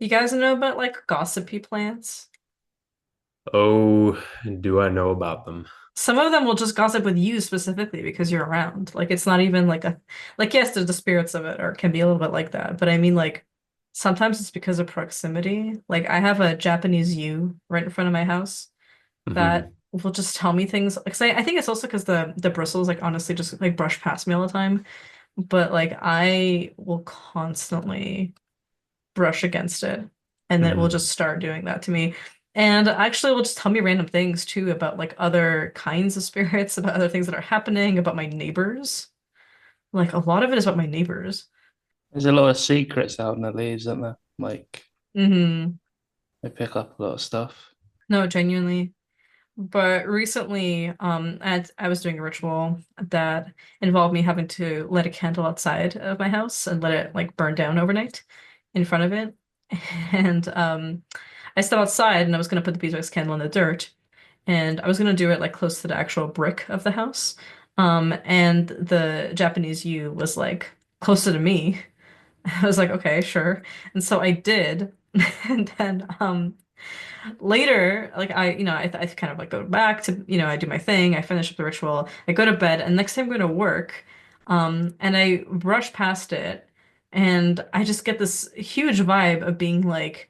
You guys know about like gossipy plants? Oh, do I know about them? Some of them will just gossip with you specifically because you're around. Like it's not even like a like yes, there's the spirits of it or it can be a little bit like that. But I mean like sometimes it's because of proximity. Like I have a Japanese yew right in front of my house that Hmm. will just tell me things. Like say I think it's also because the bristles like honestly just like brush past me all the time. But like I will constantly brush against it. And then it will Hmm. just start doing that to me. And actually will just tell me random things too about like other kinds of spirits, about other things that are happening, about my neighbors. Like a lot of it is about my neighbors. There's a lot of secrets out in the leaves, isn't there? Like they pick up a lot of stuff. No, genuinely. But recently, I was doing a ritual that involved me having to light a candle outside of my house and let it like burn down overnight in front of it. And I stepped outside and I was gonna put the beeswax candle in the dirt, and I was gonna do it like close to the actual brick of the house. And the Japanese yew was like closer to me. I was like, okay, sure. And so I did. And then later, like I kind of like go back to, I do my thing, I finish up the ritual, I go to bed, and next time I'm going to work, and I brush past it, and I just get this huge vibe of being like,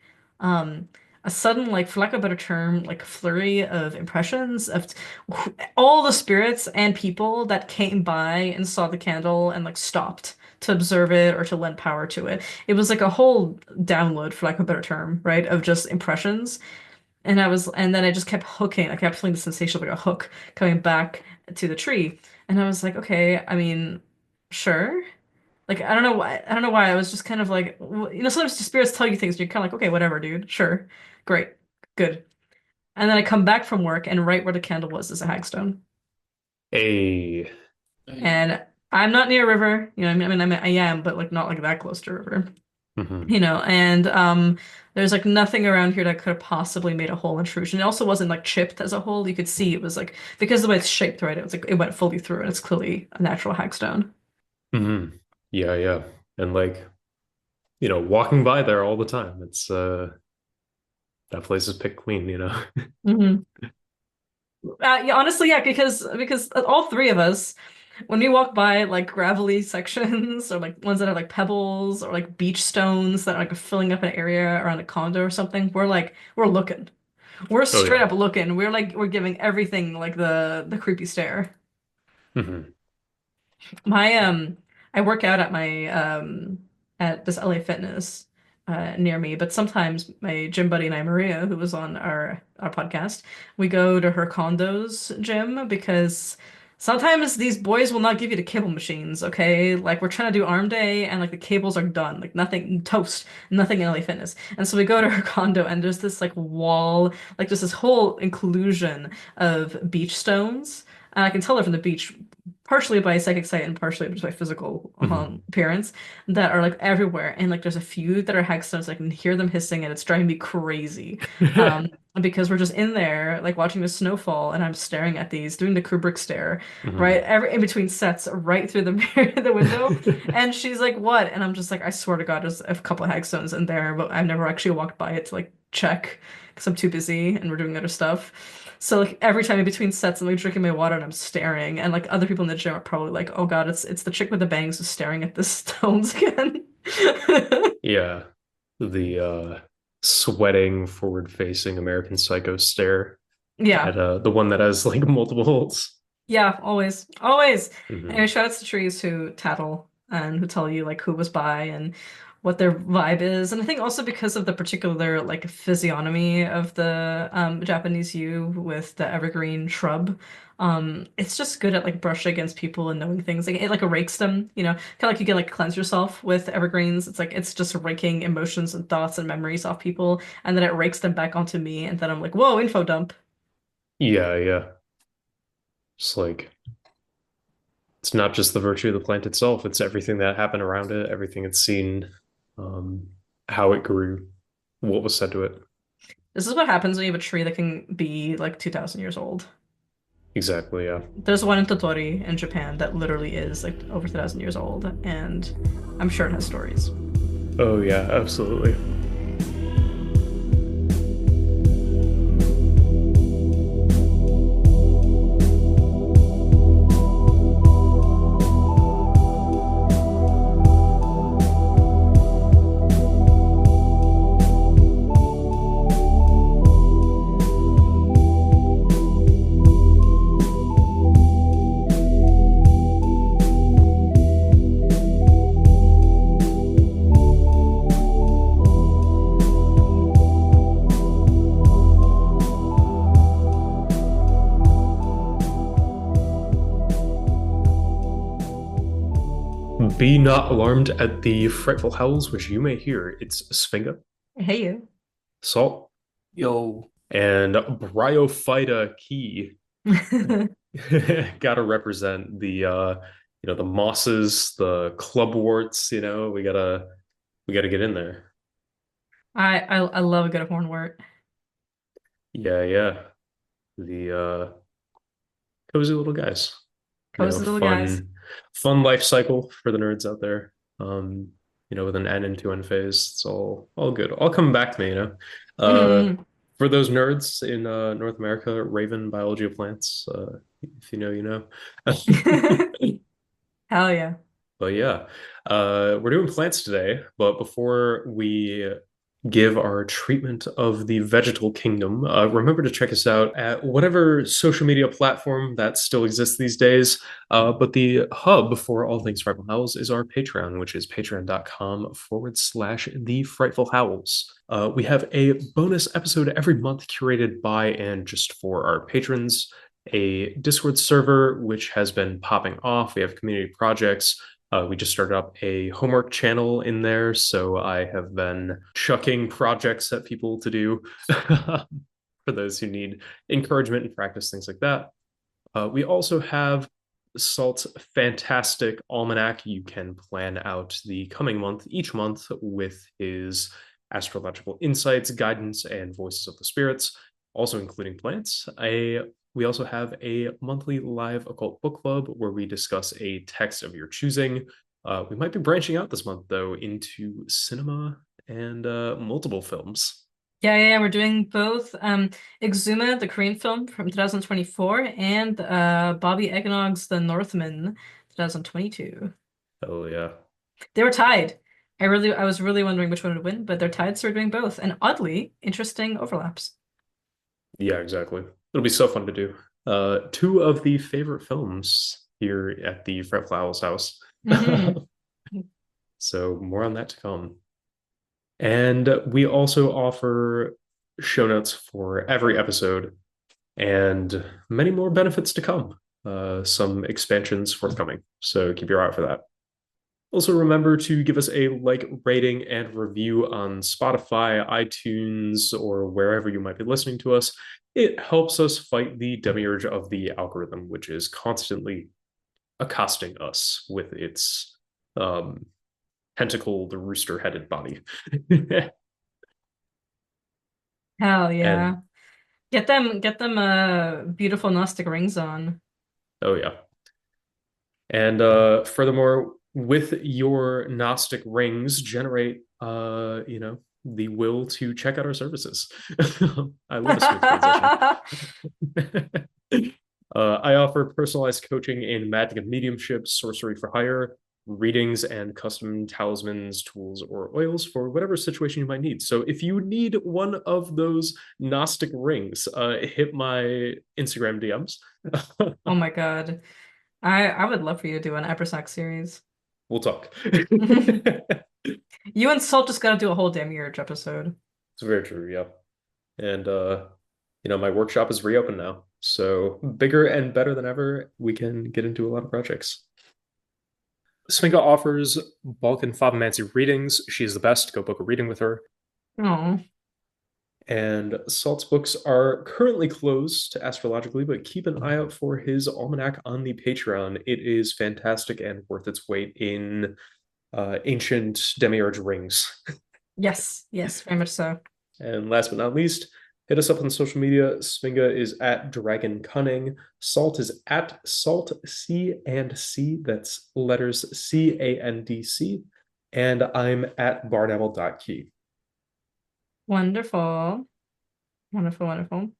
a sudden, like, for lack of a better term, like flurry of impressions of all the spirits and people that came by and saw the candle and like stopped to observe it or to lend power to it. It was like a whole download, for lack of a better term, right, of just impressions. And then I just kept hooking. I kept feeling the sensation of like a hook coming back to the tree. And I was like, okay, I mean, sure. Like, I don't know why. I don't know why. I was just kind of like, sometimes the spirits tell you things, and you're kind of like, okay, whatever, dude. Sure. Great. Good. And then I come back from work, and right where the candle was is a hagstone. A. And I'm not near a river. I am, but like not like that close to a river. Hmm. And there's like nothing around here that could have possibly made a hole intrusion. It also wasn't like chipped as a hole. You could see it was like because of the way it's shaped, right? It was like it went fully through and it's clearly a natural hagstone. Hmm. Yeah, yeah. And like, walking by there all the time. It's that place is picked clean. Hmm. Yeah, honestly, yeah, because all three of us, when we walk by like gravelly sections or like ones that have like pebbles or like beach stones that are like filling up an area around a condo or something, we're looking. We're Oh straight yeah. up looking. We're giving everything like the creepy stare. Hmm. My I work out at my at this LA Fitness near me, but sometimes my gym buddy and I, Maria, who was on our podcast, we go to her condo's gym because sometimes these boys will not give you the cable machines, okay? Like we're trying to do arm day and like the cables are done, like nothing toast, nothing in LA Fitness. And so we go to her condo and there's this like wall, like just this whole inclusion of beach stones. And I can tell they're from the beach partially by psychic sight and partially just by physical Hmm. appearance that are like everywhere. And like there's a few that are hexstones. I can hear them hissing and it's driving me crazy. Because we're just in there like watching the snowfall and I'm staring at these, doing the Kubrick stare, right? Hmm. Every in between sets, right through the mirror, the window. And she's like, "What?" And I'm just like, "I swear to God, there's a couple of hexstones in there, but I've never actually walked by it to like check because I'm too busy and we're doing other stuff." So like every time in between sets, I'm like drinking my water and I'm staring, and like other people in the gym are probably like, "Oh God, it's the chick with the bangs who's staring at the stones again." Yeah. The sweating forward-facing American Psycho stare Yeah, at the one that has like multiple holes. yeah, always, always. Anyway, Hmm. shout outs to trees who tattle and who tell you like who was by and what their vibe is. And I think also because of the particular like physiognomy of the Japanese yew with the evergreen shrub, it's just good at like brushing against people and knowing things. Like it like rakes them, kind of like you can like cleanse yourself with evergreens. It's like it's just raking emotions and thoughts and memories off people, and then it rakes them back onto me, and then I'm like, whoa, info dump. Yeah, yeah. It's like it's not just the virtue of the plant itself, it's everything that happened around it, everything it's seen, um, how it grew, what was said to it. This is what happens when you have a tree that can be like 2,000 years old. Exactly, yeah. There's one in Totori in Japan that literally is like over 2,000 years old, and I'm sure it has stories. Oh yeah, absolutely. Be not alarmed at the frightful howls which you may hear. It's Svinga, Hey you. Salt, Yo, and Bryophyta Key. Gotta represent the the mosses, the clubworts, we gotta get in there. I love a good hornwort. Yeah, yeah. The cozy little guys. Cozy little guys. Fun life cycle for the nerds out there. With an N and two N phase. It's all good. All coming back to me. Mhm. For those nerds in North America, Raven Biology of Plants. If you know, you know. Hell yeah. But yeah, we're doing plants today. But before we give our treatment of the vegetal kingdom, remember to check us out at whatever social media platform that still exists these days. But the hub for all things Frightful Howls is our Patreon, which is patreon.com/the Frightful Howls. We have a bonus episode every month curated by and just for our patrons, a Discord server, which has been popping off. We have community projects. We just started up a homework channel in there, so I have been chucking projects at people to do for those who need encouragement and practice, things like that. We also have Salt's fantastic almanac. You can plan out the coming month each month with his astrological insights, guidance, and voices of the spirits, also including plants. We also have a monthly live occult book club where we discuss a text of your choosing. We might be branching out this month, though, into cinema and multiple films. Yeah. We're doing both Exuma, the Korean film from 2024, and Bobby Eggnog's The Northman, 2022. Oh, yeah. They were tied. I was really wondering which one would win, but they're tied, so we're doing both. And oddly, interesting overlaps. Yeah, exactly. It'll be so fun to do. Two of the favorite films here at the Fret Flowers house. Mhm. So more on that to come. And we also offer show notes for every episode and many more benefits to come. Some expansions forthcoming. So keep your eye out for that. Also, remember to give us a like, rating, and review on Spotify, iTunes, or wherever you might be listening to us. It helps us fight the demiurge of the algorithm, which is constantly accosting us with its tentacled, rooster-headed body. Hell yeah. And Get them beautiful Gnostic rings on. oh yeah. And furthermore, with your Gnostic rings, generate the will to check out our services. I love a smooth transition. I offer personalized coaching in magic and mediumship, sorcery for hire, readings, and custom talismans, tools, or oils for whatever situation you might need. So if you need one of those Gnostic rings, hit my Instagram DMs. Oh my God. I would love for you to do an Episac series. We'll talk. You and Salt just gotta do a whole Demiurge episode. It's very true, yeah. And my workshop is reopened now. So bigger and better than ever, we can get into a lot of projects. Svinga offers Balkan Favamancy readings. She's the best. Go book a reading with her. Oh. And Salt's books are currently closed astrologically, but keep an eye out for his almanac on the Patreon. It is fantastic and worth its weight in ancient demiurge rings. Yes, very much so. And last but not least, hit us up on social media. Svinga is at Dragon Cunning. Salt is at Salt C and C. That's letters CANDC. And I'm at barnapple.key. Wonderful. Wonderful.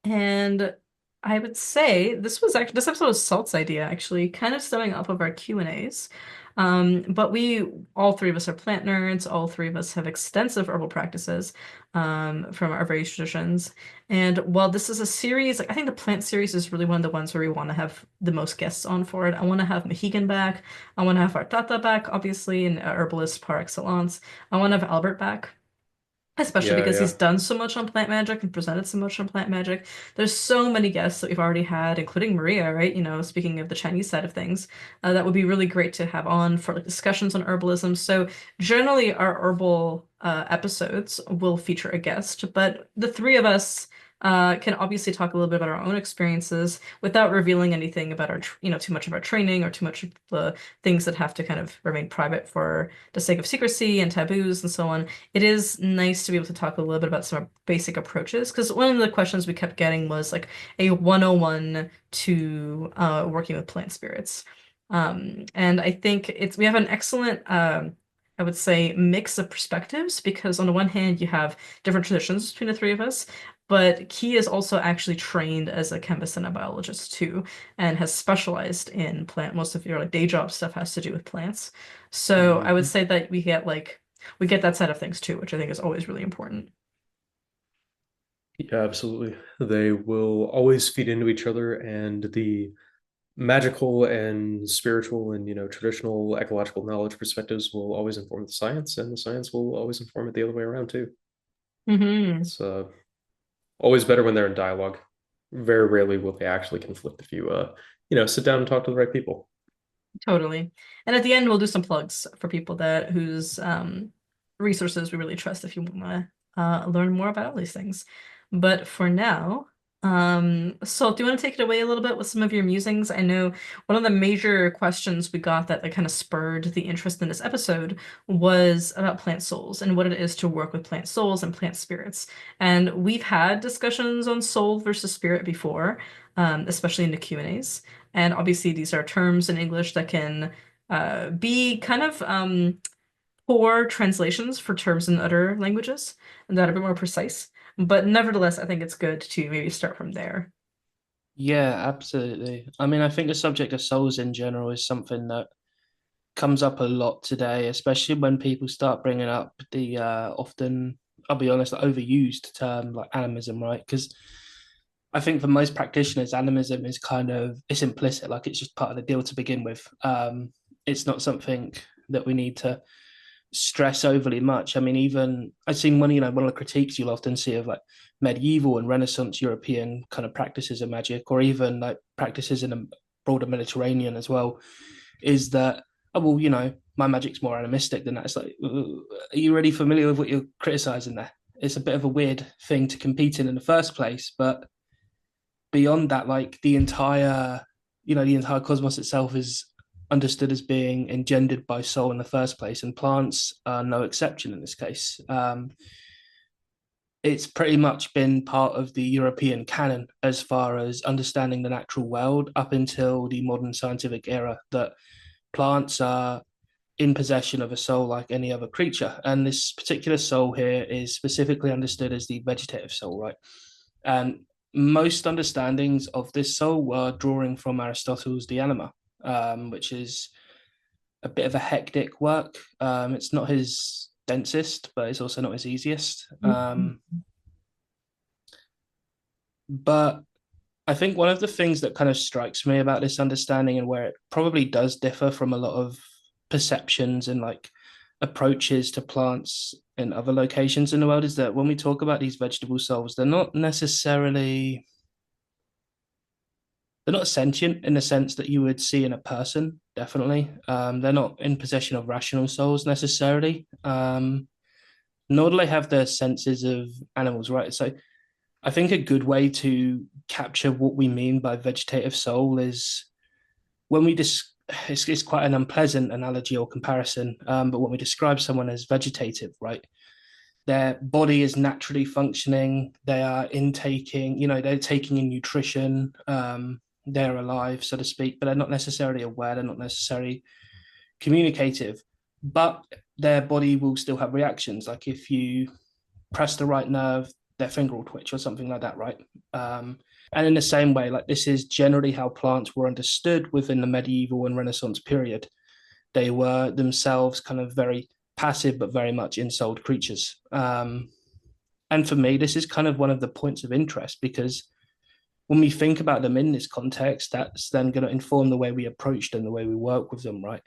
And I would say this episode was Salt's idea, actually, kind of stemming off of our Q&As. But all three of us are plant nerds. All three of us have extensive herbal practices from our various traditions. And while this is a series, I think the plant series is really one of the ones where we want to have the most guests on for it. I want to have Mohegan back. I want to have our Tata back, obviously, and herbalist par excellence. I want to have Albert back. especially Yeah, because he's yeah. done so much on plant magic and presented so much on plant magic. There's so many guests that we've already had, including Maria, right? You know, speaking of the Chinese side of things, that would be really great to have on for like discussions on herbalism. So generally, our herbal episodes will feature a guest, but the three of us can obviously talk a little bit about our own experiences without revealing anything about too much of our training or too much of the things that have to kind of remain private for the sake of secrecy and taboos and so on. It is nice to be able to talk a little bit about some basic approaches because one of the questions we kept getting was like a 101 to working with plant spirits. And I think we have an excellent I would say mix of perspectives because on the one hand you have different traditions between the three of us, but Key is also actually trained as a chemist and a biologist too, and has specialized in plant. Most of your like day job stuff has to do with plants. So I would Mhm. say that we get that side of things too, which I think is always really important. Yeah, absolutely. They will always feed into each other, and the magical and spiritual and traditional ecological knowledge perspectives will always inform the science, and the science will always inform it the other way around too. Hmm. It's always better when they're in dialogue. Very rarely will they actually conflict if you sit down and talk to the right people. Totally. And at the end, we'll do some plugs for people that whose resources we really trust if you want to learn more about all these things. But for now, so do you want to take it away a little bit with some of your musings? I know one of the major questions we got that kind of spurred the interest in this episode was about plant souls and what it is to work with plant souls and plant spirits. And we've had discussions on soul versus spirit before, especially in the Q&As. And obviously, these are terms in English that can be kind of poor translations for terms in other languages and that are a bit more precise. But nevertheless, I think it's good to maybe start from there. Yeah, absolutely. I mean, I think the subject of souls in general is something that comes up a lot today, especially when people start bringing up the often, I'll be honest, overused term like animism, right? Because I think for most practitioners, animism is kind of it's implicit, like it's just part of the deal to begin with. It's not something that we need to stress overly much. I mean, even I've seen one of the critiques you'll often see of like medieval and Renaissance European kind of practices of magic, or even like practices in a broader Mediterranean as well, is that oh well, my magic's more animistic than that. It's like, are you really familiar with what you're criticizing there? It's a bit of a weird thing to compete in the first place, but beyond that, like the entire cosmos itself is understood as being engendered by soul in the first place, and plants are no exception in this case. It's pretty much been part of the European canon as far as understanding the natural world up until the modern scientific era that plants are in possession of a soul like any other creature. And this particular soul here is specifically understood as the vegetative soul, right? And most understandings of this soul were drawing from Aristotle's De Anima, which is a bit of a hectic work. It's not his densest, but it's also not his easiest. Mhm. But I think one of the things that kind of strikes me about this understanding and where it probably does differ from a lot of perceptions and like approaches to plants in other locations in the world is that when we talk about these vegetable souls, they're not sentient in the sense that you would see in a person, definitely. They're not in possession of rational souls necessarily. Nor do they have the senses of animals, right? So I think a good way to capture what we mean by vegetative soul is when we it's quite an unpleasant analogy or comparison, but when we describe someone as vegetative, right? Their body is naturally functioning. They are intaking, they're taking in nutrition. They're alive, so to speak, but they're not necessarily aware. They're not necessarily communicative, but their body will still have reactions. Like if you press the right nerve, their finger will twitch or something like that, right? And in the same way, like this is generally how plants were understood within the medieval and Renaissance period. They were themselves kind of very passive, but very much ensouled creatures. And for me, this is kind of one of the points of interest because when we think about them in this context, that's then going to inform the way we approach them, the way we work with them, right?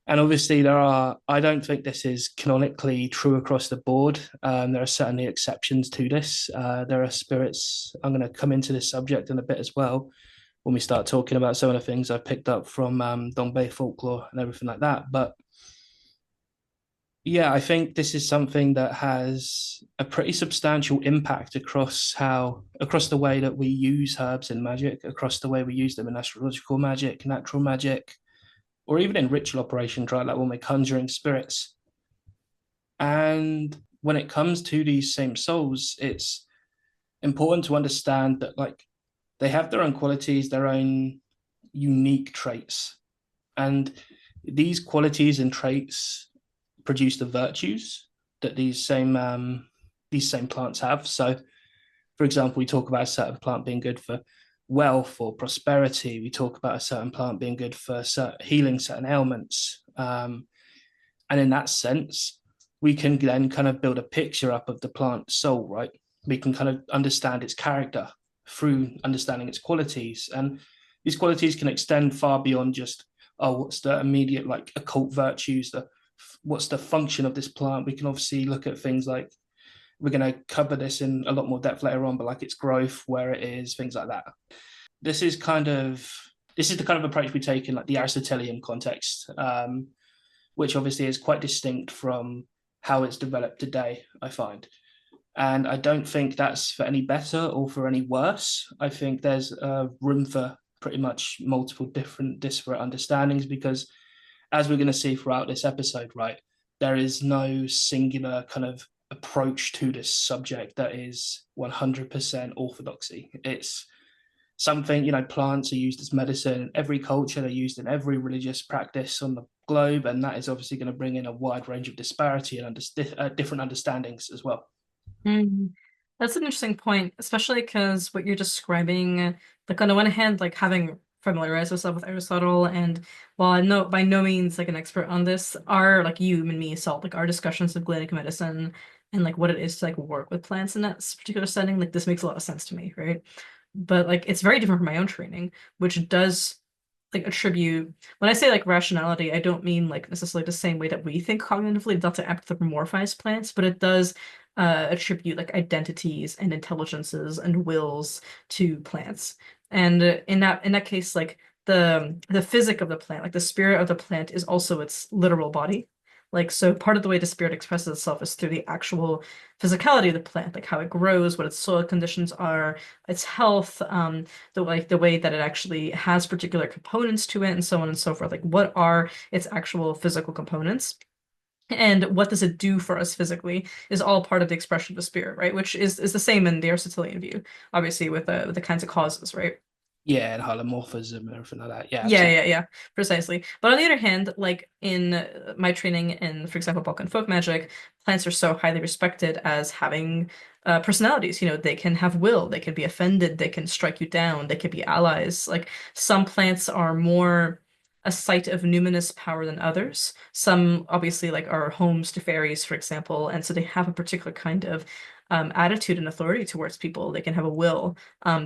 And obviously, I don't think this is canonically true across the board. There are certainly exceptions to this. There are spirits, I'm going to come into this subject in a bit as well when we start talking about some of the things I've picked up from Dongbei folklore and everything like that. But yeah, I think this is something that has a pretty substantial impact across the way that we use herbs in magic, across the way we use them in astrological magic, natural magic, or even in ritual operations, right? Like when we're conjuring spirits. And when it comes to these same souls, it's important to understand that like they have their own qualities, their own unique traits. And these qualities and traits produce the virtues that these same plants have. So, for example, we talk about a certain plant being good for wealth or prosperity. We talk about a certain plant being good for healing certain ailments. And in that sense, we can then kind of build a picture up of the plant soul, right? We can kind of understand its character through understanding its qualities. And these qualities can extend far beyond just, oh, what's the immediate like occult virtues, what's the function of this plant. We can obviously look at things like, we're going to cover this in a lot more depth later on, but like its growth, where it is, things like that. This is the kind of approach we take in like the Aristotelian context, which obviously is quite distinct from how it's developed today, I find. And I don't think that's for any better or for any worse. I think there's room for pretty much multiple different disparate understandings, because as we're going to see throughout this episode, right, there is no singular kind of approach to this subject that is 100% orthodoxy. It's something, plants are used as medicine in every culture, they're used in every religious practice on the globe, and that is obviously going to bring in a wide range of disparity and different understandings as well. Mm. That's an interesting point, especially because what you're describing, like on the one hand, like having familiarized yourself with Aristotle, and while I'm by no means like an expert on this, our like you and me, Salt, like our discussions of Galenic medicine and like what it is to like work with plants in that particular setting, like this makes a lot of sense to me, right? But like it's very different from my own training, which does like attribute, when I say like rationality, I don't mean like necessarily the same way that we think cognitively, not to anthropomorphize plants, but it does attribute like identities and intelligences and wills to plants. And in that case, like the physic of the plant, like the spirit of the plant is also its literal body. Like, so part of the way the spirit expresses itself is through the actual physicality of the plant, like how it grows, what its soil conditions are, its health, the way that it actually has particular components to it, and so on and so forth. Like, what are its actual physical components? And what does it do for us physically is all part of the expression of the spirit, right? Which is the same in the Aristotelian view, obviously with the kinds of causes, right? Yeah, and holomorphism and everything like that. Yeah, Yeah, precisely. But on the other hand, like in my training in, for example, Balkan folk magic, plants are so highly respected as having personalities. They can have will, they can be offended, they can strike you down, they can be allies. Like some plants are more a site of numinous power than others. Some obviously like are homes to fairies, for example, and so they have a particular kind of attitude and authority towards people. They can have a will,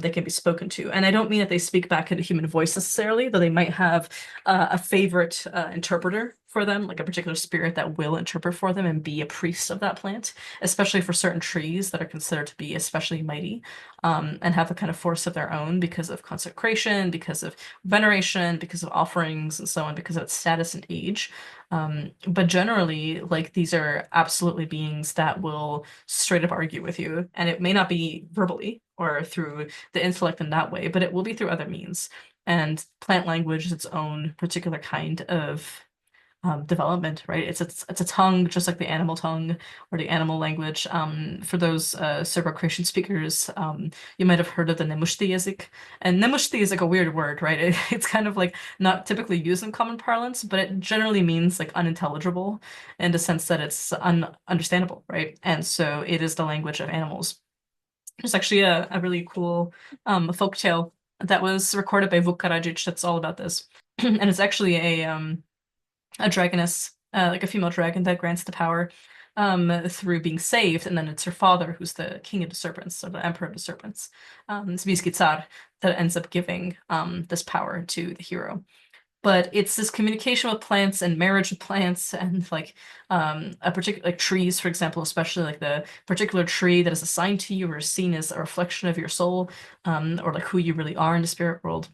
they can be spoken to. And I don't mean that they speak back in a human voice necessarily, though they might have a favorite interpreter for them, like a particular spirit that will interpret for them and be a priest of that plant, especially for certain trees that are considered to be especially mighty, and have a kind of force of their own because of consecration, because of veneration, because of offerings, and so on, because of its status and age. But generally, like these are absolutely beings that will straight up argue with you, and it may not be verbally or through the intellect in that way, but it will be through other means. And plant language is its own particular kind of development, right? It's a tongue, just like the animal tongue or the animal language. For those Serbo-Croatian speakers, you might have heard of the Nemushti Jezik. And Nemushti is like a weird word, right? It's kind of like not typically used in common parlance, but it generally means like unintelligible in the sense that it's ununderstandable, right? And so it is the language of animals. There's actually a really cool folk tale that was recorded by Vuk Karadžić that's all about this. And it's actually a dragoness, like a female dragon that grants the power through being saved, and then it's her father who's the king of the serpents, or the emperor of the serpents, Zbijski Tsar, that ends up giving this power to the hero. but it's this communication with plants and marriage with plants and like a particular like trees, for example, especially like the particular tree that is assigned to you or is seen as a reflection of your soul, or like who you really are in the spirit world,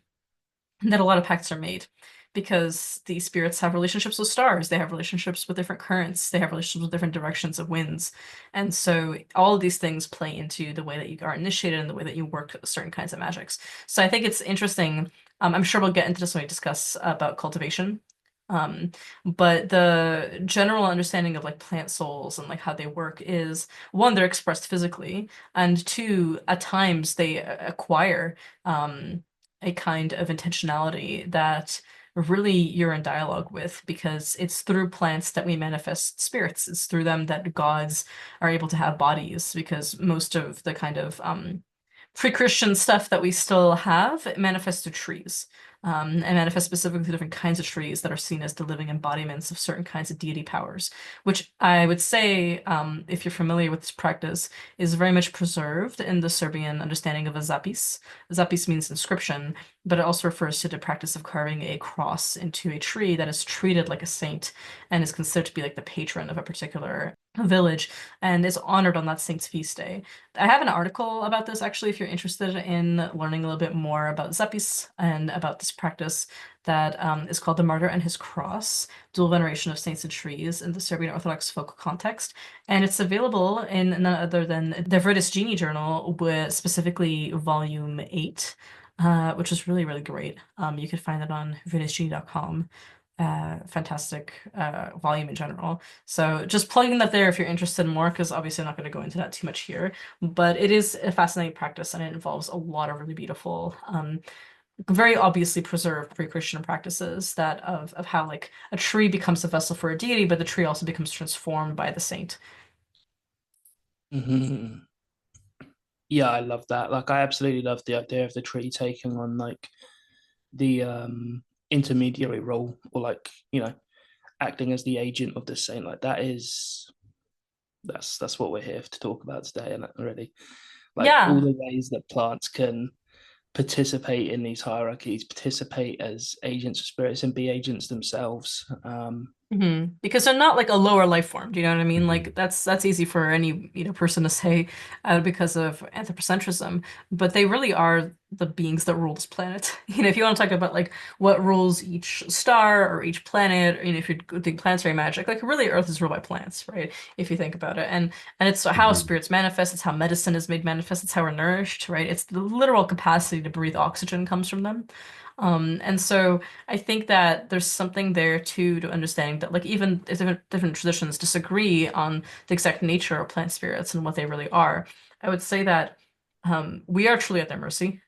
that a lot of pacts are made because these spirits have relationships with stars, they have relationships with different currents, they have relationships with different directions of winds. And so all of these things play into the way that you are initiated and the way that you work certain kinds of magics. So I think it's interesting. I'm sure we'll get into this when we discuss about cultivation. Um, but the general understanding of like plant souls and like how they work is one, they're expressed physically, and two, at times they acquire a kind of intentionality that really you're in dialogue with because it's through plants that we manifest spirits. It's through them that gods are able to have bodies because most of the kind of pre-Christian stuff that we still have, it manifests through trees. And manifests specifically through different kinds of trees that are seen as the living embodiments of certain kinds of deity powers, which I would say, if you're familiar with this practice, is very much preserved in the Serbian understanding of a zapis. Zapis means inscription, but it also refers to the practice of carving a cross into a tree that is treated like a saint and is considered to be like the patron of a particular village and is honored on that saint's feast day. I have an article about this actually, if you're interested in learning a little bit more about Zapis and about this practice that is called The Martyr and His Cross, Dual Veneration of Saints and Trees in the Serbian Orthodox folk context. And it's available in none other than the Veritas Genie Journal, with specifically volume 8, which is really, really great. You can find it on veritasgenie.com. Fantastic volume in general. So just plugging that there if you're interested in more, because obviously I'm not going to go into that too much here, but it is a fascinating practice and it involves a lot of really beautiful, very obviously preserved pre-Christian practices that of how like a tree becomes a vessel for a deity, but the tree also becomes transformed by the saint. Hmm. Yeah, I love that. Like, I absolutely love the idea of the tree taking on like the intermediary role, or like, acting as the agent of the saint. Like, that's what we're here to talk about today. And really, like, all Yeah. the ways that plants can participate in these hierarchies, participate as agents of spirits, and be agents themselves. Because they're not like a lower life form. Do you know what I mean? Mhm. Like that's easy for any person to say because of anthropocentrism, but they really are the beings that rule this planet. If you want to talk about like what rules each star or each planet, or, if you're doing planetary magic, like really Earth is ruled by plants, right? If you think about it, and it's how Mhm. spirits manifest. It's how medicine is made manifest. It's how we're nourished, right? It's the literal capacity to breathe oxygen comes from them. And so I think that there's something there too to understanding that like even if different traditions disagree on the exact nature of plant spirits and what they really are, I would say that we are truly at their mercy.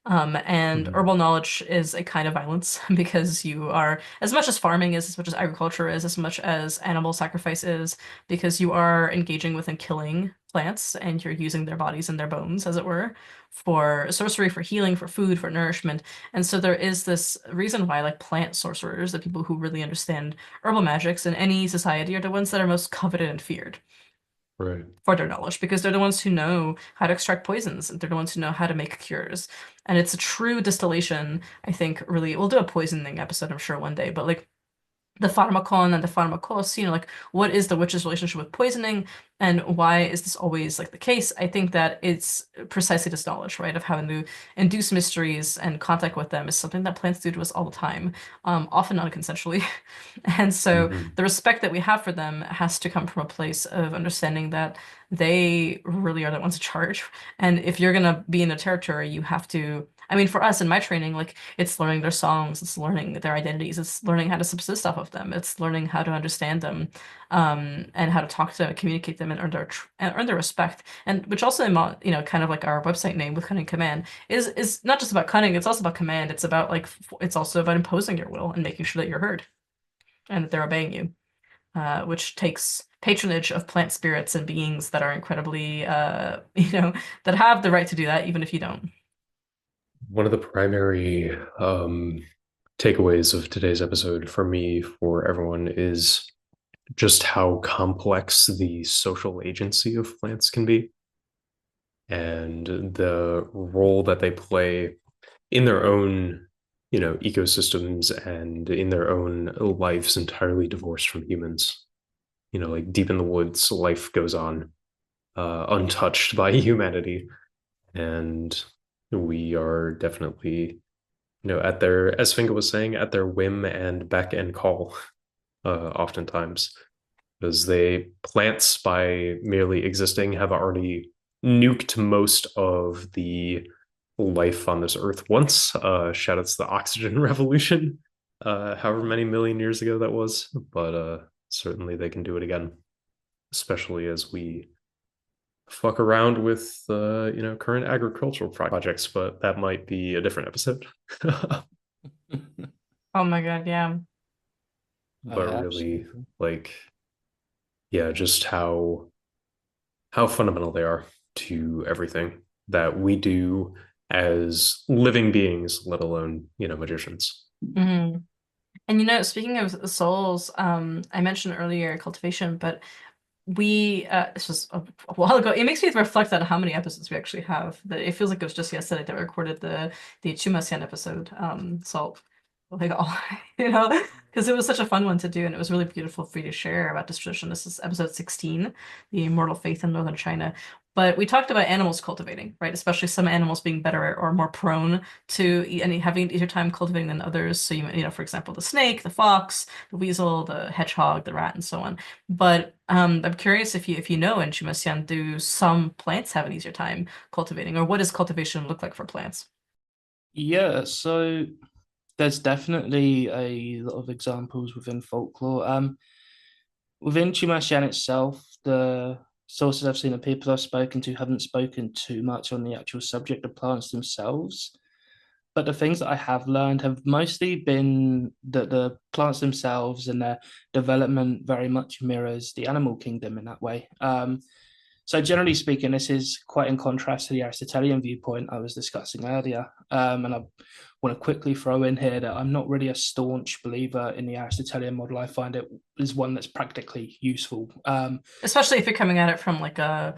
And Mhm. herbal knowledge is a kind of violence because you are, as much as farming is, as much as agriculture is, as much as animal sacrifice is, because you are engaging with and killing plants and you're using their bodies and their bones, as it were, for sorcery, for healing, for food, for nourishment. And so there is this reason why like plant sorcerers, the people who really understand herbal magics in any society, are the ones that are most coveted and feared Right. for their knowledge because they're the ones who know how to extract poisons and they're the ones who know how to make cures. And it's a true distillation, I think, really. We'll do a poisoning episode, I'm sure, one day, but like the pharmakon and the pharmakos, like what is the witch's relationship with poisoning and why is this always like the case? I think that it's precisely this knowledge, right, of having to induce mysteries and contact with them is something that plants do to us all the time, often non-consensually. And so Mhm. the respect that we have for them has to come from a place of understanding that they really are the ones in charge. And if you're gonna be in the territory, you have to. I mean, for us in my training, like it's learning their songs, it's learning their identities, it's learning how to subsist off of them, it's learning how to understand them, and how to talk to them, communicate them, and earn their respect. And which also, kind of like our website name with Cunning Command is not just about cunning, it's also about command. It's about like it's also about imposing your will and making sure that you're heard and that they're obeying you, which takes patronage of plant spirits and beings that are incredibly, that have the right to do that, even if you don't. One of the primary takeaways of today's episode for me, for everyone, is just how complex the social agency of plants can be and the role that they play in their own ecosystems and in their own lives entirely divorced from humans. Like deep in the woods, life goes on, untouched by humanity. And we are definitely, at their, as Finga was saying, at their whim and beck and call, oftentimes, because plants by merely existing have already nuked most of the life on this earth once. Shout out to the oxygen revolution, however many million years ago that was. But certainly they can do it again, especially as we fuck around with current agricultural projects, but that might be a different episode. Oh my God, yeah. But yeah, really, absolutely. like, yeah, just how fundamental they are to everything that we do as living beings, let alone, magicians. Mhm. And speaking of souls, I mentioned earlier cultivation, but this was a while ago. It makes me reflect on how many episodes we actually have. That it feels like it was just yesterday that we recorded the Chumasian episode, Salt. Like all, because it was such a fun one to do, and it was really beautiful for you to share about this tradition. This is episode 16, the immortal faith in northern China. But we talked about animals cultivating, right? Especially some animals being better or more prone to having easier time cultivating than others. So for example, the snake, the fox, the weasel, the hedgehog, the rat, and so on. But I'm curious if you know in Chumasian, do some plants have an easier time cultivating, or what does cultivation look like for plants? Yeah, so there's definitely a lot of examples within folklore. Within Chumashan itself, the sources I've seen and people I've spoken to haven't spoken too much on the actual subject of plants themselves. But the things that I have learned have mostly been that the plants themselves and their development very much mirrors the animal kingdom in that way. So generally speaking, this is quite in contrast to the Aristotelian viewpoint I was discussing earlier. And I want to quickly throw in here that I'm not really a staunch believer in the Aristotelian model. I find it is one that's practically useful. Especially if you're coming at it from like a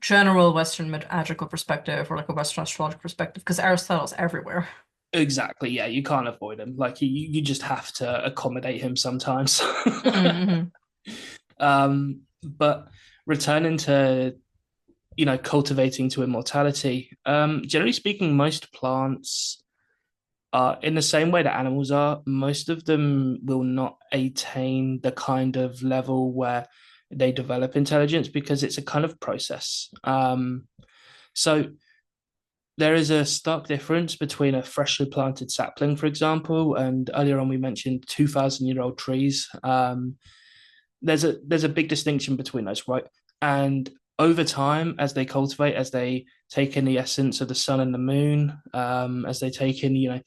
general Western magical perspective or like a Western astrological perspective, because Aristotle's everywhere. Exactly, yeah, you can't avoid him. Like you just have to accommodate him sometimes. Mm-hmm. But returning to cultivating to immortality. Generally speaking, most plants are in the same way that animals are. Most of them will not attain the kind of level where they develop intelligence because it's a kind of process. So there is a stark difference between a freshly planted sapling, for example, and earlier on we mentioned 2,000-year-old trees. There's a big distinction between those, right? And over time, as they cultivate, as they take in the essence of the sun and the moon, as they take in,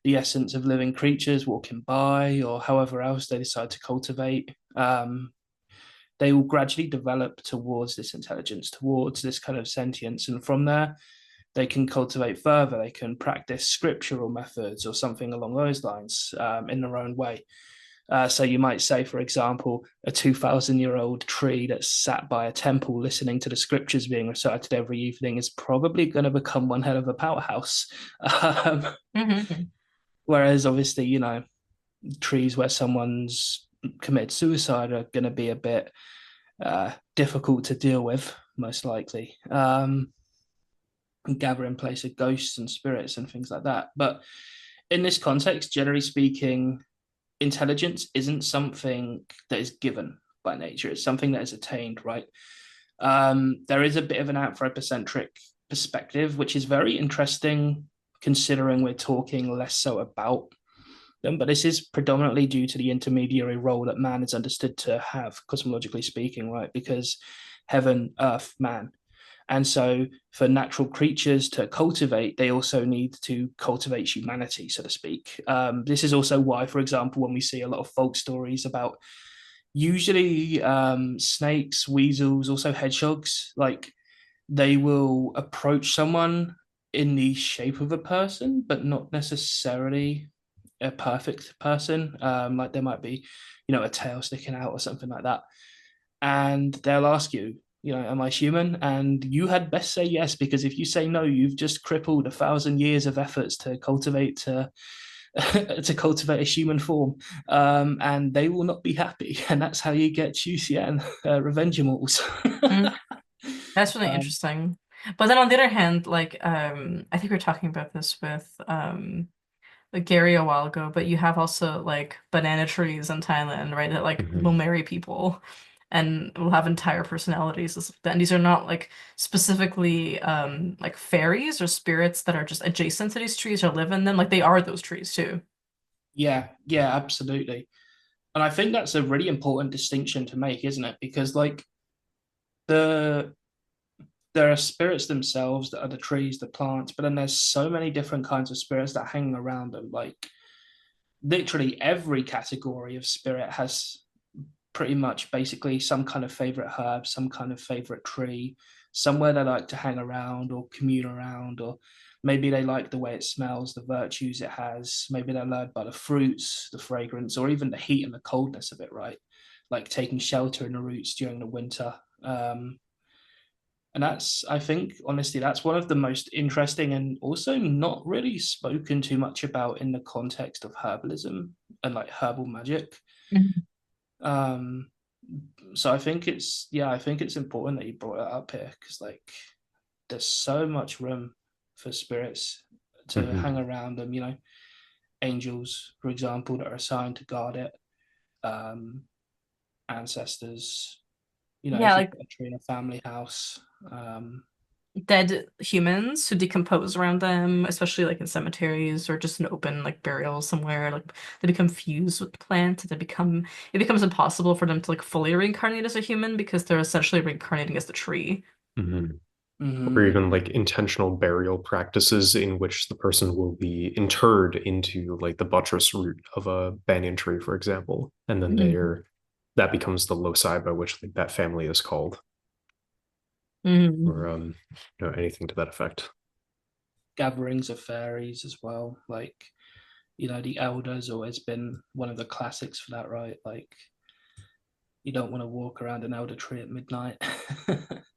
the essence of living creatures walking by, or however else they decide to cultivate, they will gradually develop towards this intelligence, towards this kind of sentience, and from there, they can cultivate further. They can practice scriptural methods or something along those lines in their own way. So you might say, for example, a 2,000-year-old tree that's sat by a temple listening to the scriptures being recited every evening is probably going to become one hell of a powerhouse. Mm-hmm. Whereas obviously, trees where someone's committed suicide are going to be a bit difficult to deal with, most likely. Gather in place of ghosts and spirits and things like that. But in this context, generally speaking, intelligence isn't something that is given by nature. It's something that is attained, right? There is a bit of an anthropocentric perspective, which is very interesting considering we're talking less so about them, but this is predominantly due to the intermediary role that man is understood to have, cosmologically speaking, right? Because heaven, earth, man. And so, for natural creatures to cultivate, they also need to cultivate humanity, so to speak. This is also why, for example, when we see a lot of folk stories about usually snakes, weasels, also hedgehogs, like they will approach someone in the shape of a person, but not necessarily a perfect person. Like there might be, a tail sticking out or something like that. And they'll ask you, am I human? And you had best say yes, because if you say no, you've just crippled 1,000 years of efforts to cultivate to to cultivate a human form, and they will not be happy, and that's how you get Chusian revenge immortals. Mm, that's really um, interesting. But then on the other hand, like I think we were talking about this with like Gary a while ago, but you have also like banana trees in Thailand, right? That like will Mhm. marry people and will have entire personalities and stuff like that. And these are not like specifically like fairies or spirits that are just adjacent to these trees or live in them. Like they are those trees too. yeah, yeah, absolutely. And I think that's a really important distinction to make, isn't it? Because like the there are spirits themselves that are the trees, the plants, but then there's so many different kinds of spirits that hang around them. Like literally every category of spirit has pretty much basically some kind of favorite herb, some kind of favorite tree, somewhere they like to hang around or commune around, or maybe they like the way it smells, the virtues it has. Maybe they're lured by the fruits, the fragrance, or even the heat and the coldness of it, right? Like taking shelter in the roots during the winter. And that's, I think, honestly, that's one of the most interesting and also not really spoken too much about in the context of herbalism and like herbal magic. Mhm. Um, so I think it's, yeah, I think it's important that you brought it up here because like there's so much room for spirits to hang Mhm. around them, you know, angels, for example, that are assigned to guard it, um, ancestors, you know, Yeah, if you've like got a tree in a family house. Um, dead humans who decompose around them, especially like in cemeteries or just in open like burials somewhere. Like they become fused with the plant. It becomes impossible for them to like fully reincarnate as a human because they're essentially reincarnating as the tree. Mhm. Or mhm. even like intentional burial practices in which the person will be interred into like the buttress root of a banyan tree, for example, and then Mhm. that becomes the loci by which like that family is called, Mhm. or anything to that effect. Gatherings of fairies as well. Like, you know, the Elder's always been one of the classics for that, right? Like, you don't want to walk around an elder tree at midnight.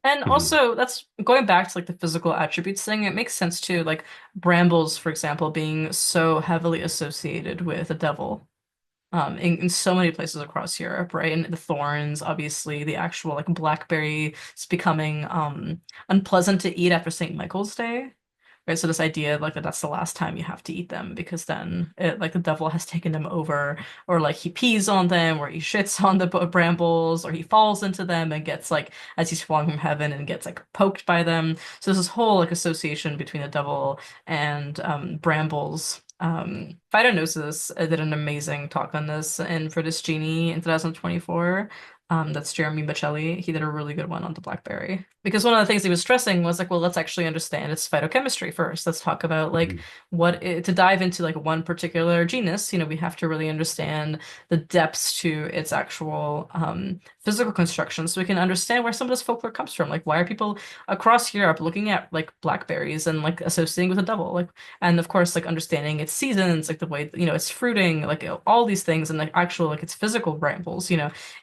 And Mhm. also, that's going back to like the physical attributes thing. It makes sense too, like brambles, for example, being so heavily associated with the devil. In so many places across Europe, right? And the thorns, obviously, the actual like blackberry is becoming unpleasant to eat after St. Michael's Day. Right, so this idea of like that that's the last time you have to eat them because then it like the devil has taken them over, or like he pees on them, or he shits on the brambles, or he falls into them and gets like as he's falling from heaven and gets like poked by them. So there's this whole like association between the devil and brambles. Phytonosis did an amazing talk on this in For This Genie in 2024. That's Jeremy Bocelli. He did a really good one on the blackberry. Because one of the things he was stressing was like, well, let's actually understand its phytochemistry first. Let's talk about like Mhm. to dive into like one particular genus, we have to really understand the depths to its actual physical construction so we can understand where some of this folklore comes from. Like why are people across Europe looking at like blackberries and like associating with the devil? Like and of course like understanding its seasons, like the way it's fruiting, like all these things and like actual like its physical brambles,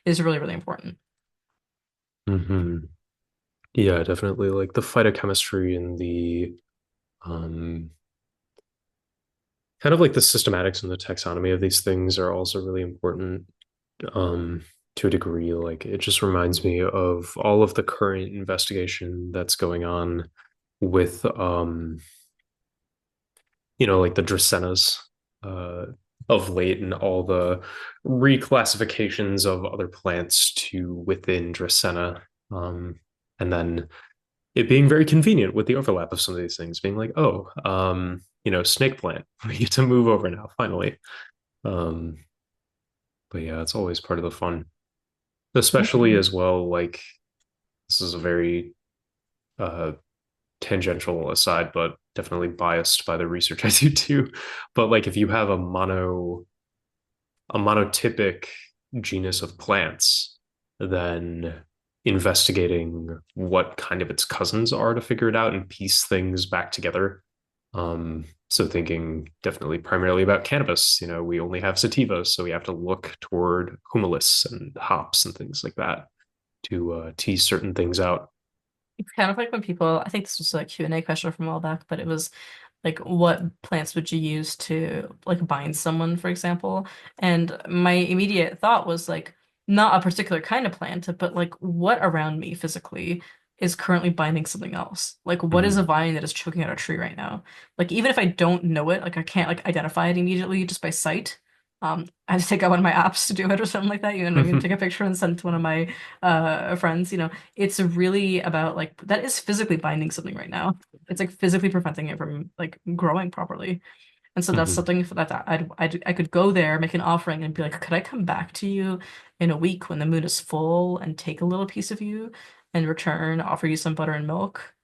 is really, really important. Mhm. Yeah, definitely. Like the phytochemistry and the um, kind of like the systematics and the taxonomy of these things are also really important um, to a degree. Like it just reminds me of all of the current investigation that's going on with like the Dracaenas uh, of late and all the reclassifications of other plants to within Dracaena. And then it being very convenient with the overlap of some of these things, being like, oh, snake plant, we get to move over now, finally. Um, but yeah, it's always part of the fun, especially Mhm. as well. Like, this is a very uh, tangential aside, but definitely biased by the research I do too. But like, if you have a monotypic genus of plants, then investigating what kind of its cousins are to figure it out and piece things back together. So thinking definitely primarily about cannabis, we only have sativas, so we have to look toward humulus and hops and things like that to tease certain things out. It's kind of like when people, I think this was a Q&A question from a while back, but it was like what plants would you use to like bind someone, for example? And my immediate thought was like not a particular kind of plant, but like what around me physically is currently binding something else? Like what is a Hmm. vine that is choking out a tree right now? Like even if I don't know it, like I can't like identify it immediately just by sight. I have to take out one of my apps to do it or something like that. You know, I'm gonna take a picture and send it to one of my friends. You know, it's really about like that is physically binding something right now. It's like physically preventing it from like growing properly. And so that's Hmm. something that I could go there, make an offering, and be like, could I come back to you in a week when the moon is full and take a little piece of you in return, offer you some butter and milk?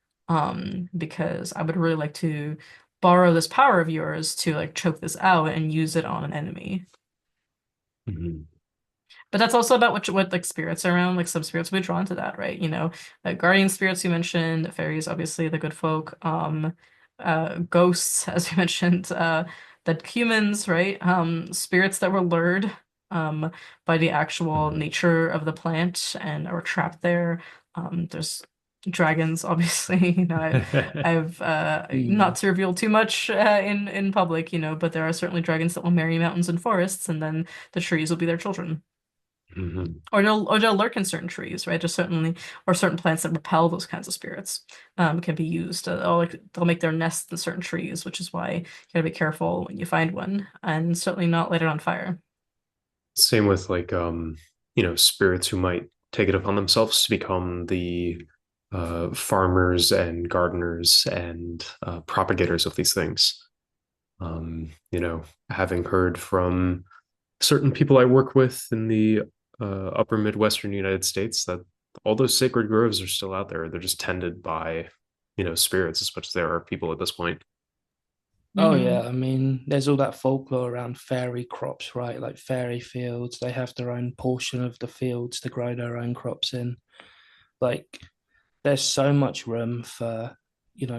Because I would really like to borrow this power of yours to like choke this out and use it on an enemy. Hmm. But that's also about what like spirits are around. Like some spirits will be drawn to that, right? You know, guardian spirits you mentioned, fairies, obviously the good folk, ghosts, as you mentioned, dead humans, right? Spirits that were lured by the actual Hmm. nature of the plant and are trapped there. There's dragons, obviously. You know, I've not Mm. to reveal too much in public, you know, but there are certainly dragons that will marry mountains and forests, and then the trees will be their children. Hmm. Or they'll lurk in certain trees, right? Just certainly, or certain plants that repel those kinds of spirits, can be used. Or like they'll make their nests in certain trees, which is why you gotta be careful when you find one, and certainly not light it on fire. Same with like spirits who might take it upon themselves to become the farmers and gardeners and propagators of these things. Having heard from certain people I work with in the upper Midwestern United States that all those sacred groves are still out there. They're just tended by, spirits as much as there are people at this point. Oh Mm-hmm. yeah, I mean, there's all that folklore around fairy crops, right? Like fairy fields. They have their own portion of the fields to grow their own crops in. Like, there's so much room for,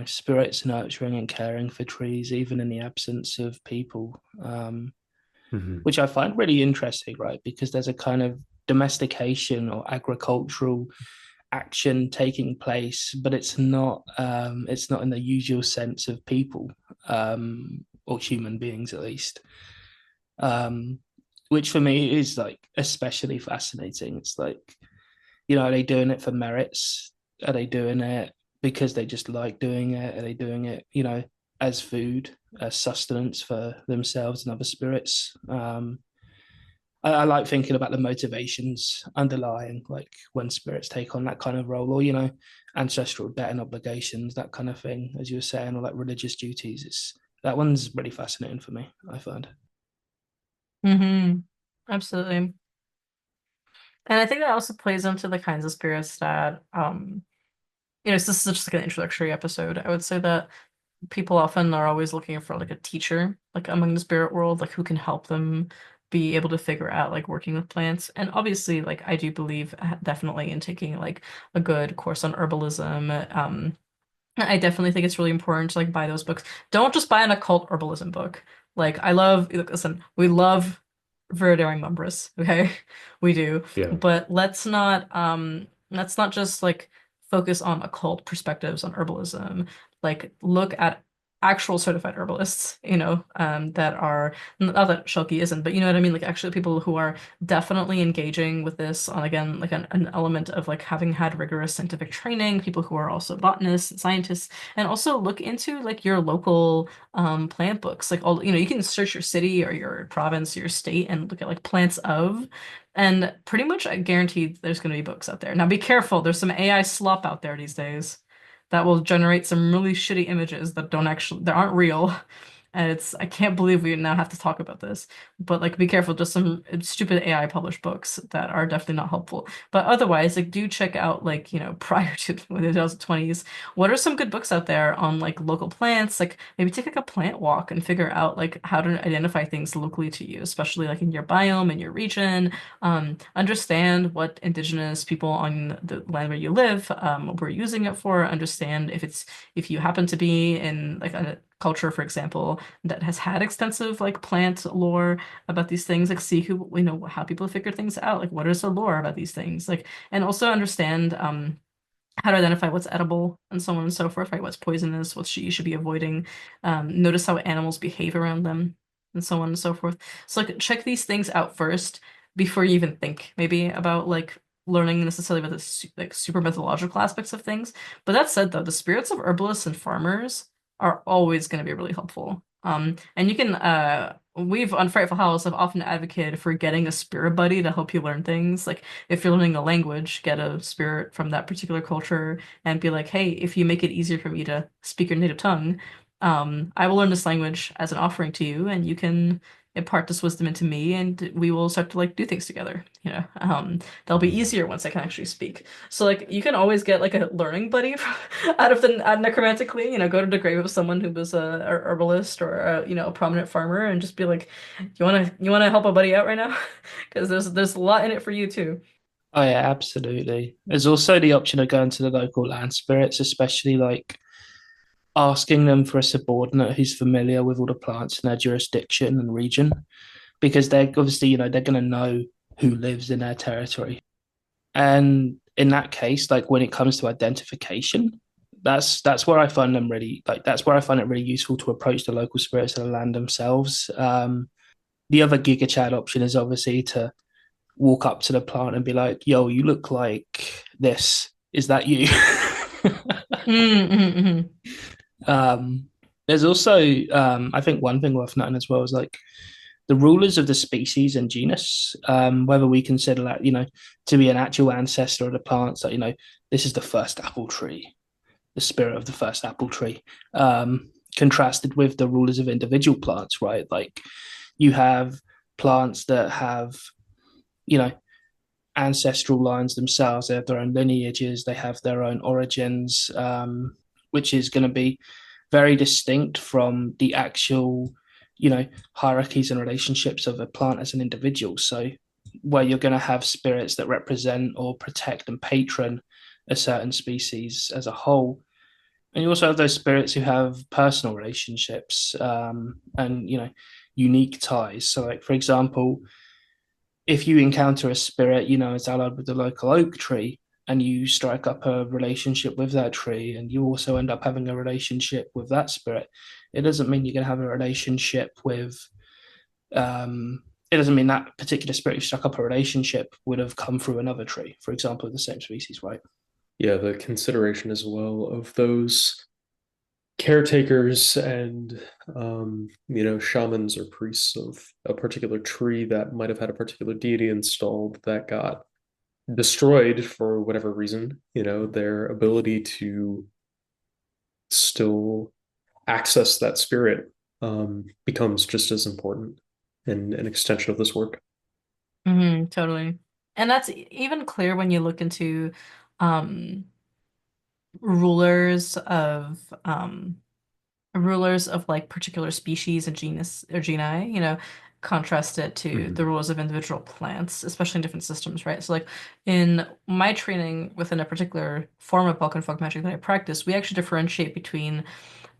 spirits nurturing and caring for trees, even in the absence of people. Hmm. Which I find really interesting, right? Because there's a kind of domestication or agricultural action taking place, but it's not in the usual sense of people, or human beings at least. Um, which for me is like especially fascinating. It's like, are they doing it for merits? Are they doing it because they just like doing it? Are they doing it, as food, as sustenance for themselves and other spirits? I like thinking about the motivations underlying, like when spirits take on that kind of role, or ancestral debt and obligations, that kind of thing, as you were saying, or like religious duties. It's that one's really fascinating for me, I find. Mm-hmm. Absolutely. And I think that also plays into the kinds of spirits that so this is just like an introductory episode. I would say that people often are always looking for like a teacher, like among the spirit world, like who can help them be able to figure out like working with plants. And obviously, like I do believe definitely in taking like a good course on herbalism. I definitely think it's really important to like buy those books. Don't just buy an occult herbalism book. Like I love, look, listen, we love Veridaring Mumbris, okay? We do. Yeah. But let's not just like focus on occult perspectives on herbalism. Like look at actual certified herbalists, that are not that Shulky isn't, but you know what I mean? Like actually people who are definitely engaging with this on again like an element of like having had rigorous scientific training, people who are also botanists and scientists, and also look into like your local plant books. Like all you can search your city or your province, your state, and look at like plants of, and pretty much I guarantee there's going to be books out there. Now be careful, there's some AI slop out there these days that will generate some really shitty images that aren't real. And I can't believe we now have to talk about this. But like be careful, just some stupid AI published books that are definitely not helpful. But otherwise, like do check out like, prior to the 2020s, what are some good books out there on like local plants? Like maybe take like a plant walk and figure out like how to identify things locally to you, especially like in your biome, in your region. Understand what indigenous people on the land where you live were using it for. Understand if you happen to be in like a culture, for example, that has had extensive like plant lore about these things, like see who how people figure things out, like what is the lore about these things, like and also understand how to identify what's edible and so on and so forth, right? What's poisonous, you should be avoiding. Notice how animals behave around them, and so on and so forth. So like check these things out first before you even think maybe about like learning necessarily about the like super mythological aspects of things. But that said, though, the spirits of herbalists and farmers are always going to be really helpful. And you can we've on Frightful House have often advocated for getting a spirit buddy to help you learn things. Like if you're learning a language, get a spirit from that particular culture and be like, hey, if you make it easier for me to speak your native tongue, I will learn this language as an offering to you, and you can impart this wisdom into me, and we will start to like do things together. They'll be easier once I can actually speak. So like you can always get like a learning buddy out of the necromantically, go to the grave of someone who was a herbalist or a prominent farmer and just be like, you wanna help a buddy out right now? Because there's a lot in it for you too. Oh yeah, absolutely. There's also the option of going to the local land spirits, especially like asking them for a subordinate who's familiar with all the plants in their jurisdiction and region, because they're obviously, they're going to know who lives in their territory. And in that case, like when it comes to identification, that's where I find them really like that's where I find it really useful to approach the local spirits of the land themselves. The other Giga Chad option is obviously to walk up to the plant and be like, "Yo, you look like this. Is that you?" Mm-hmm. There's also, I think one thing worth noting as well is like the rulers of the species and genus, whether we consider that, to be an actual ancestor of the plants, that, this is the first apple tree, the spirit of the first apple tree, contrasted with the rulers of individual plants, right? Like you have plants that have, you know, ancestral lines themselves. They have their own lineages, they have their own origins, which is going to be very distinct from the actual, hierarchies and relationships of a plant as an individual. So, where you're going to have spirits that represent or protect and patron a certain species as a whole. And you also have those spirits who have personal relationships, and unique ties. So, like for example, if you encounter a spirit, is allied with the local oak tree, and you strike up a relationship with that tree, and you also end up having a relationship with that spirit, it doesn't mean you're going to have a relationship with. It doesn't mean that particular spirit you struck up a relationship would have come through another tree, for example, of the same species, right? Yeah, the consideration as well of those caretakers and shamans or priests of a particular tree that might have had a particular deity installed that got destroyed for whatever reason, their ability to still access that spirit becomes just as important and an extension of this work. Totally. And that's even clear when you look into um rulers of um rulers of like particular species and genus or genii, contrast it to the Mhm. rules of individual plants, especially in different systems, right? So like in my training within a particular form of Balkan folk magic that I practice, we actually differentiate between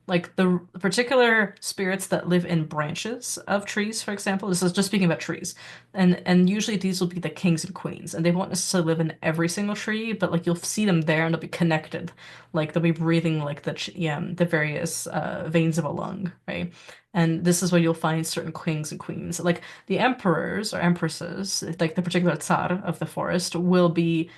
like the particular spirits that live in branches of trees, for example. This is just speaking about trees. And usually these will be the kings and queens, and they won't necessarily live in every single tree, but like you'll see them there and they'll be connected. Like they'll be breathing like the various veins of a lung, right? And this is where you'll find certain kings and queens. Like the emperors or empresses, like the particular tsar of the forest, will be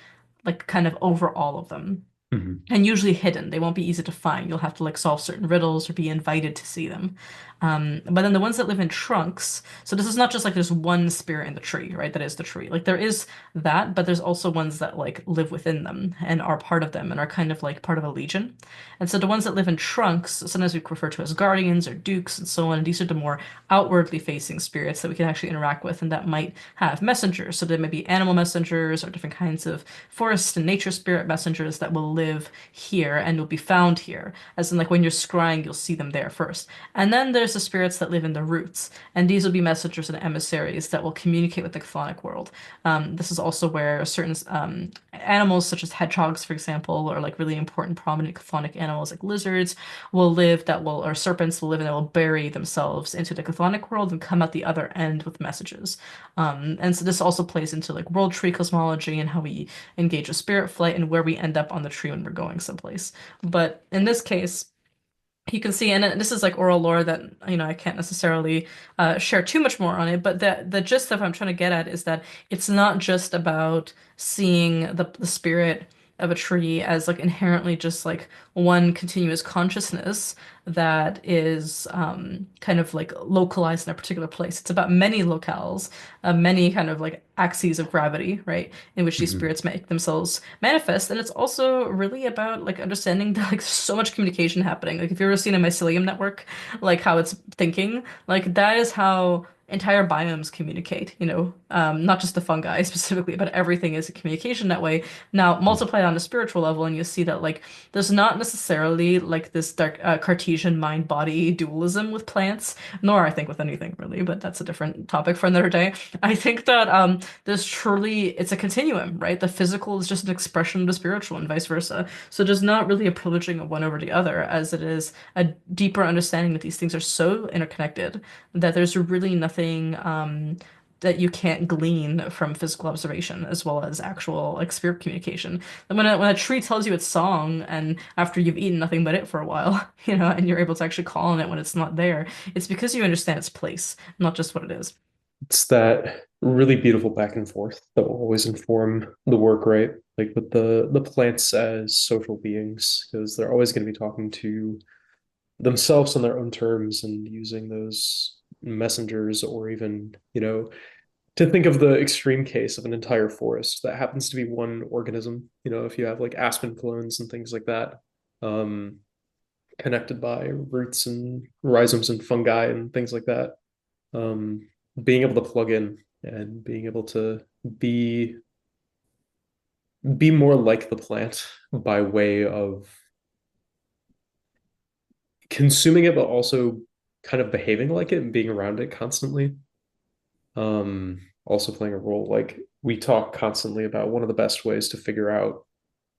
like kind of over all of them Mhm. and usually hidden. They won't be easy to find. You'll have to like solve certain riddles or be invited to see them. But then the ones that live in trunks, so this is not just like there's one spirit in the tree, right? That is the tree. Like there is that, but there's also ones that like live within them and are part of them and are kind of like part of a legion. And so the ones that live in trunks, sometimes we refer to as guardians or dukes and so on. And these are the more outwardly facing spirits that we can actually interact with and that might have messengers. So there may be animal messengers or different kinds of forest and nature spirit messengers that will live here and will be found here. As in, like when you're scrying, you'll see them there first. And then there's the spirits that live in the roots, and these will be messengers and emissaries that will communicate with the chthonic world. This is also where certain animals, such as hedgehogs, for example, or like really important prominent chthonic animals like lizards, or serpents will live and they will bury themselves into the chthonic world and come out the other end with messages. And so this also plays into like world tree cosmology and how we engage with spirit flight and where we end up on the tree tree when we're going someplace. But in this case, you can see, and this is like oral lore that I can't necessarily share too much more on it, but the gist of what I'm trying to get at is that it's not just about seeing the spirit of a tree as like inherently just like one continuous consciousness that is kind of like localized in a particular place. It's about many locales, many kind of like axes of gravity, right, in which these Mhm. spirits make themselves manifest. And it's also really about like understanding that like there's so much communication happening. Like if you've ever seen a mycelium network, like how it's thinking, like that is how entire biomes communicate, not just the fungi specifically, but everything is a communication that way. Now multiply it on a spiritual level, and you see that like there's not necessarily like this dark Cartesian mind-body dualism with plants, nor I think with anything really, but that's a different topic for another day. I think that there's truly it's a continuum, right? The physical is just an expression of the spiritual and vice versa. So there's not really a privileging of one over the other, as it is a deeper understanding that these things are so interconnected that there's really nothing that you can't glean from physical observation as well as actual like spirit communication. And when a tree tells you its song, and after you've eaten nothing but it for a while, and you're able to actually call on it when it's not there, it's because you understand its place, not just what it is. It's that really beautiful back and forth that will always inform the work, right? Like with the plants as social beings, because they're always going to be talking to themselves on their own terms and using those messengers, or even, to think of the extreme case of an entire forest that happens to be one organism, if you have like aspen clones and things like that, um, connected by roots and rhizomes and fungi and things like that. Um, Being able to plug in and being able to be be more like the plant by way of consuming it, but also kind of behaving like it and being around it constantly. Also playing a role. Like we talk constantly about one of the best ways to figure out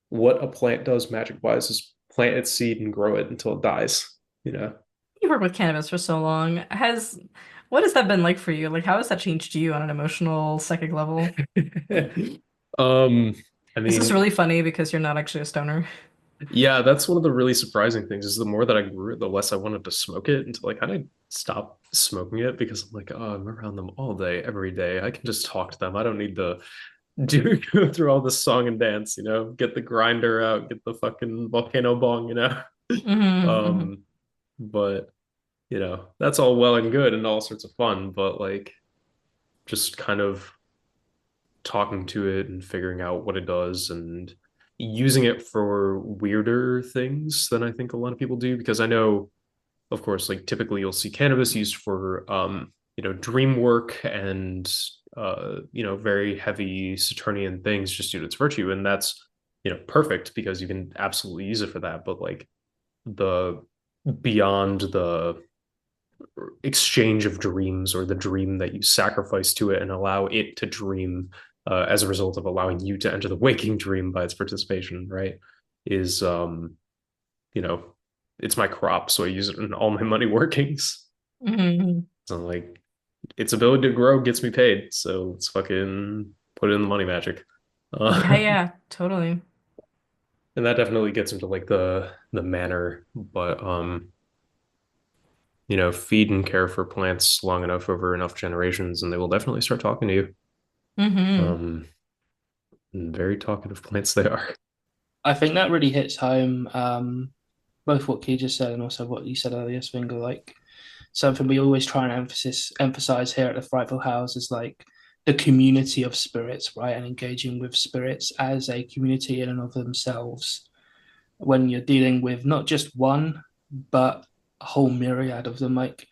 what a plant does magic wise is plant its seed and grow it until it dies, you know? You worked with cannabis for so long. What has that been like for you? Like, how has that changed you on an emotional, psychic level? um, I This is mean, really funny because you're not actually a stoner. yeah, that's one of the really surprising things is the more that I grew it, the less I wanted to smoke it until I kind of stopped smoking it because I'm like, oh, I'm around them all day, every day. I can just talk to them. I don't need to do go through all this song and dance, get the grinder out, get the fucking volcano bong. Hmm. Um, but that's all well and good and all sorts of fun, but like just kind of talking to it and figuring out what it does and using it for weirder things than I think a lot of people do. Because I know, of course, like typically you'll see cannabis used for dream work and very heavy Saturnian things just due to its virtue. And that's, perfect because you can absolutely use it for that. But like the beyond the exchange of dreams, or the dream that you sacrifice to it and allow it to dream, as a result of allowing you to enter the waking dream by its participation, right? Is you know, it's my crop, so I use it in all my money workings. Hmm. So like its ability to grow gets me paid, so let's fucking put it in the money magic. Yeah, Uh, yeah, totally. and that definitely gets into like the manner, but feed and care for plants long enough over enough generations, and they will definitely start talking to you. Hmm. Um, Very talkative plants they are. I think that really hits home, both what Key just said and also what you said earlier, Svingo. Like something we always try and emphasize here at the Frightful House is like the community of spirits, right? And engaging with spirits as a community in and of themselves when you're dealing with not just one, but a whole myriad of them. Like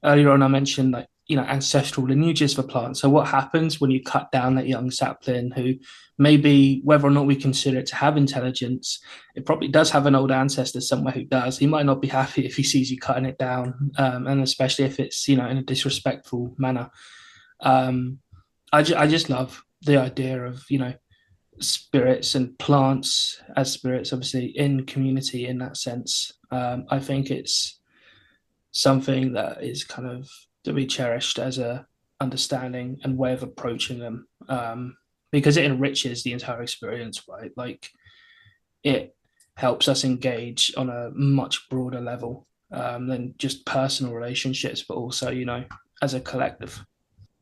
earlier on, I mentioned like ancestral lineages for plants. So what happens when you cut down that young sapling who maybe whether or not we consider it to have intelligence, it probably does have an old ancestor somewhere who does. He might not be happy if he sees you cutting it down, and especially if it's in a disrespectful manner. Um, I just love the idea of spirits and plants as spirits, obviously in community in that sense. I think it's something that is kind of to be cherished as a understanding and way of approaching them, because it enriches the entire experience, right? Like it helps us engage on a much broader level than just personal relationships, but also, as a collective.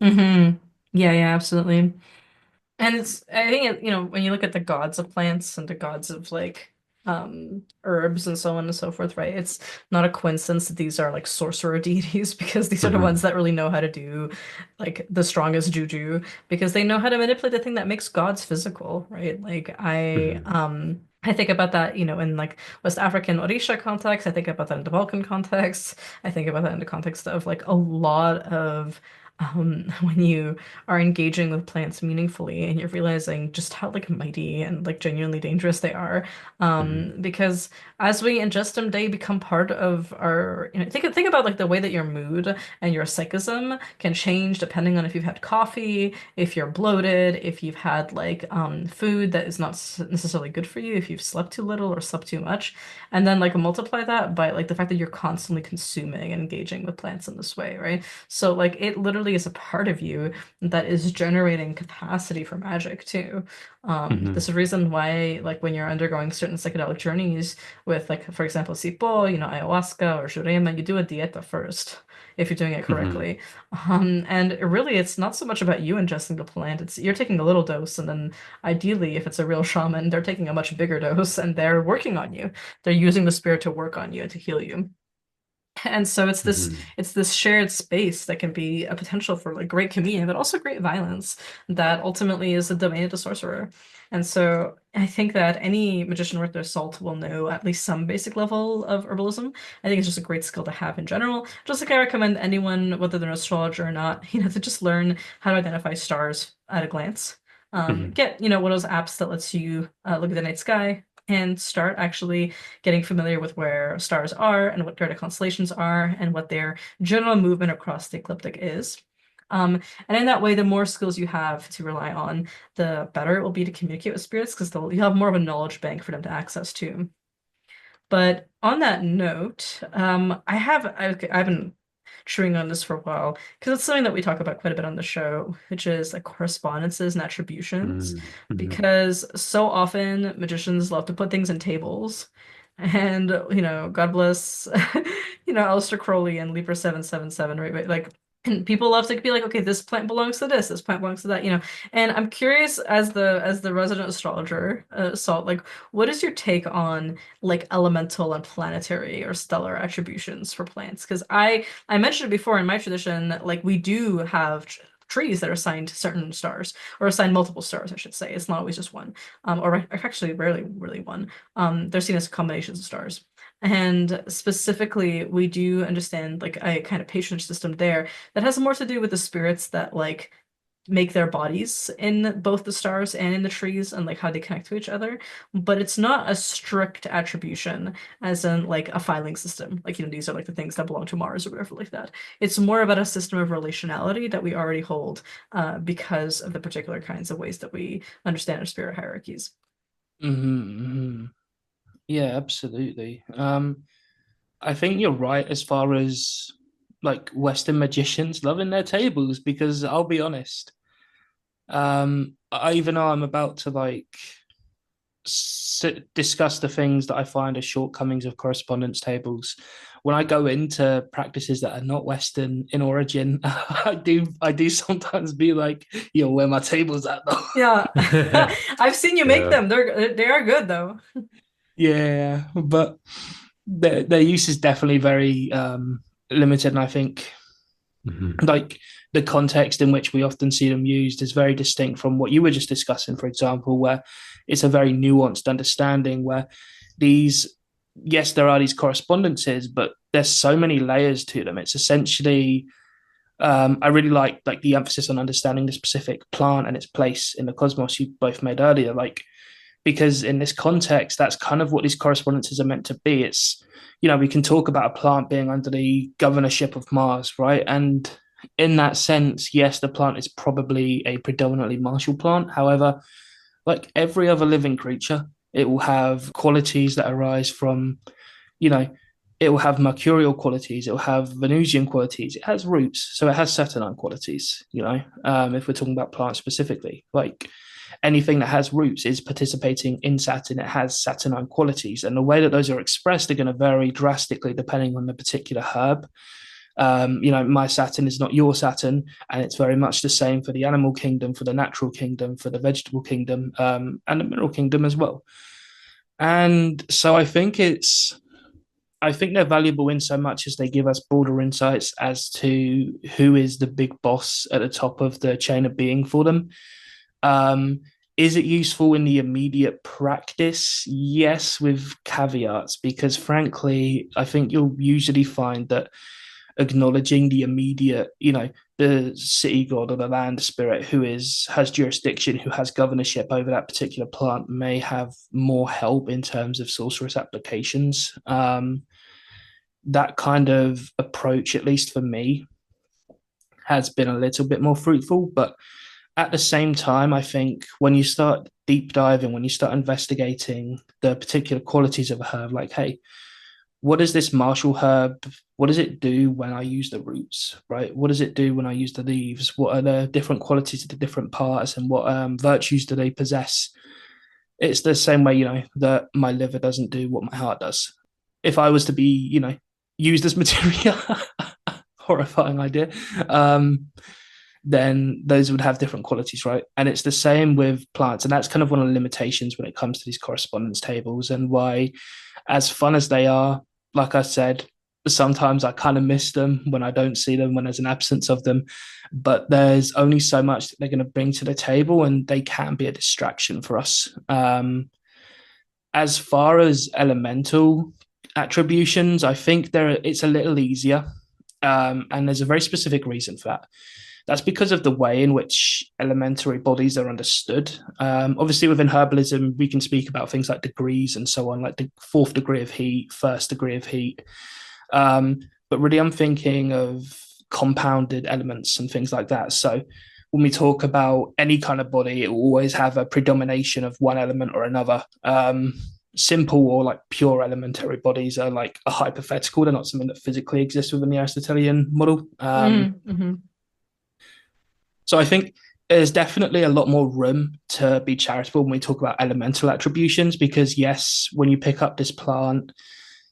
Mm-hmm. Yeah, absolutely. And I think when you look at the gods of plants and the gods of like herbs and so on and so forth, right? It's not a coincidence that these are like sorcerer deities because these are the ones Hmm. that really know how to do like the strongest juju because they know how to manipulate the thing that makes gods physical, right? Like Hmm. I think about that, in like West African Orisha context. I think about that in the Balkan context. I think about that in the context of like a lot of when you are engaging with plants meaningfully and you're realizing just how like mighty and like genuinely dangerous they are. Hmm. Because as we ingest them, they become part of our, think about like the way that your mood and your psychism can change depending on if you've had coffee, if you're bloated, if you've had like food that is not necessarily good for you, if you've slept too little or slept too much, and then like multiply that by like the fact that you're constantly consuming and engaging with plants in this way, right? So like it literally is a part of you that is generating capacity for magic too. Hmm. This is a reason why like when you're undergoing certain psychedelic journeys with like for example Sipo, ayahuasca or Jurema, you do a dieta first if you're doing it Hmm. correctly. And really it's not so much about you ingesting the plant, it's you're taking a little dose and then ideally if it's a real shaman, they're taking a much bigger dose and they're working on you. They're using the spirit to work on you and to heal you. And so Hmm. it's this shared space that can be a potential for like great communion, but also great violence that ultimately is the domain of the sorcerer. And so I think that any magician worth their salt will know at least some basic level of herbalism. I think it's just a great skill to have in general. Just like I recommend anyone, whether they're an astrologer or not, to just learn how to identify stars at a glance. Hmm. Get, one of those apps that lets you look at the night sky and start actually getting familiar with where stars are and what where the constellations are and what their general movement across the ecliptic is. And in that way, the more skills you have to rely on, the better it will be to communicate with spirits because you have more of a knowledge bank for them to access to. But on that note, I've been chewing on this for a while because it's something that we talk about quite a bit on the show, which is like correspondences and attributions. Hmm. Because so often magicians love to put things in tables. And, God bless, Aleister Crowley and Libra 777, right? Like and people love to be like, okay, this plant belongs to this plant belongs to that. And I'm curious as the resident astrologer, Salt, like what is your take on like elemental and planetary or stellar attributions for plants? Because I mentioned it before in my tradition, like we do have trees that are assigned certain stars or assigned multiple stars, I should say. It's not always just one, or actually rarely really one. They're seen as combinations of stars. And specifically, we do understand like a kind of patronage system there that has more to do with the spirits that like make their bodies in both the stars and in the trees and like how they connect to each other. But it's not a strict attribution, as in like a filing system. Like, these are like the things that belong to Mars or whatever like that. It's more about a system of relationality that we already hold because of the particular kinds of ways that we understand our spirit hierarchies. Hmm. Yeah, absolutely. I think you're right as far as like Western magicians loving their tables, because I'll be honest, even though I'm about to like discuss the things that I find are shortcomings of correspondence tables, when I go into practices that are not Western in origin, I do sometimes be like, yo, where my tables at though? Yeah. I've seen you make Yeah. them. They are good though. Yeah, but their use is definitely very limited, and I think Hmm. like the context in which we often see them used is very distinct from what you were just discussing, for example, where it's a very nuanced understanding where these, yes, there are these correspondences, but there's so many layers to them. It's essentially, I really like the emphasis on understanding the specific plant and its place in the cosmos you both made earlier, like because in this context, that's kind of what these correspondences are meant to be. It's, we can talk about a plant being under the governorship of Mars, right? And in that sense, yes, the plant is probably a predominantly martial plant. However, like every other living creature, it will have qualities that arise from, you know, it will have mercurial qualities, it will have Venusian qualities, it has roots, so it has Saturnine qualities, if we're talking about plants specifically. Like anything that has roots is participating in Saturn. It has Saturnine qualities. And the way that those are expressed are going to vary drastically depending on the particular herb. My Saturn is not your Saturn, and it's very much the same for the animal kingdom, for the natural kingdom, for the vegetable kingdom, and the mineral kingdom as well. And so I think they're valuable in so much as they give us broader insights as to who is the big boss at the top of the chain of being for them. Is it useful in the immediate practice? Yes, with caveats, because frankly, I think you'll usually find that acknowledging the immediate, the city god or the land spirit who has jurisdiction, who has governorship over that particular plant, may have more help in terms of sorceress applications. That kind of approach, at least for me, has been a little bit more fruitful. But at the same time, I think when you start deep diving, when you start investigating the particular qualities of a herb, like, hey, what is this martial herb? What does it do when I use the roots, right? What does it do when I use the leaves? What are the different qualities of the different parts, and what virtues do they possess? It's the same way, that my liver doesn't do what my heart does. If I was to be, used as material, horrifying idea, then those would have different qualities, right? And it's the same with plants. And that's kind of one of the limitations when it comes to these correspondence tables, and why, as fun as they are, like I said, sometimes I kind of miss them when I don't see them, when there's an absence of them. But there's only so much that they're going to bring to the table, and they can be a distraction for us. As far as elemental attributions, I think it's a little easier. And there's a very specific reason for that. That's because of the way in which elementary bodies are understood. Obviously, within herbalism, we can speak about things like degrees and so on, like the 4th degree of heat, 1st degree of heat. But really, I'm thinking of compounded elements and things like that. So when we talk about any kind of body, it will always have a predomination of one element or another. Simple or like pure elementary bodies are like a hypothetical. They're not something that physically exists within the Aristotelian model. So I think there's definitely a lot more room to be charitable when we talk about elemental attributions, because yes, when you pick up this plant,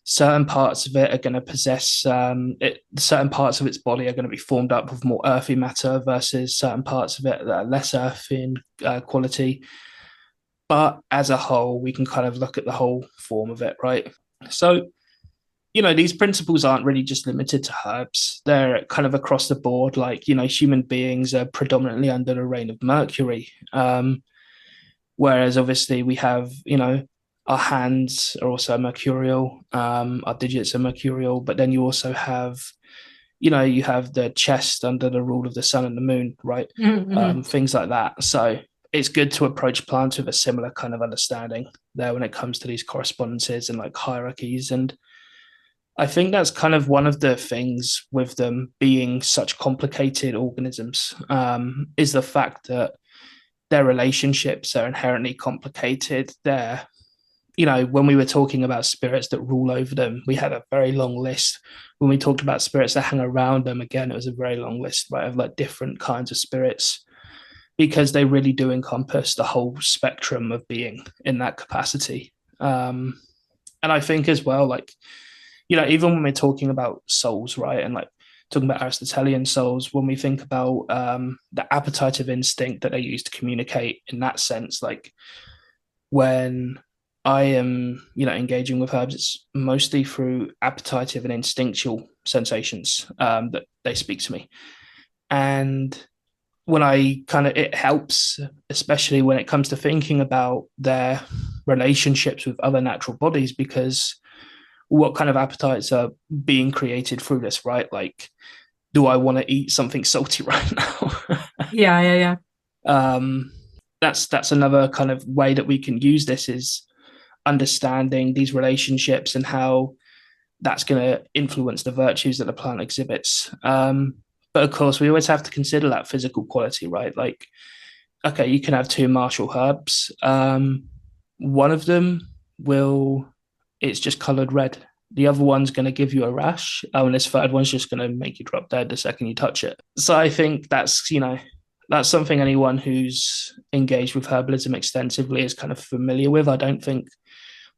certain parts of it are going to possess certain parts of its body are going to be formed up with more earthy matter versus certain parts of it that are less earthy in quality. But as a whole, we can kind of look at the whole form of it, right? So, these principles aren't really just limited to herbs. They're kind of across the board. Like, human beings are predominantly under the reign of Mercury. Whereas obviously we have, our hands are also mercurial, our digits are mercurial, but then you also have, you have the chest under the rule of the sun and the moon, right? Things like that. So it's good to approach plants with a similar kind of understanding there when it comes to these correspondences and like hierarchies. And I think that's kind of one of the things with them being such complicated organisms, is the fact that their relationships are inherently complicated. When we were talking about spirits that rule over them, we had a very long list. When we talked about spirits that hang around them, again, it was a very long list, right, of like different kinds of spirits, because they really do encompass the whole spectrum of being in that capacity. And I think as well, like, even when we're talking about souls, right, and like talking about Aristotelian souls, when we think about the appetitive instinct that they use to communicate in that sense, like when I am, engaging with herbs, it's mostly through appetitive and instinctual sensations that they speak to me. And when it helps, especially when it comes to thinking about their relationships with other natural bodies, because what kind of appetites are being created through this, right? Like, do I want to eat something salty right now? Yeah. That's another kind of way that we can use this, is understanding these relationships and how that's going to influence the virtues that the plant exhibits. But of course, we always have to consider that physical quality, right? Like, okay, you can have 2 martial herbs. One of them it's just colored red. The other one's going to give you a rash. And this third one's just going to make you drop dead the second you touch it. So I think that's, that's something anyone who's engaged with herbalism extensively is kind of familiar with. I don't think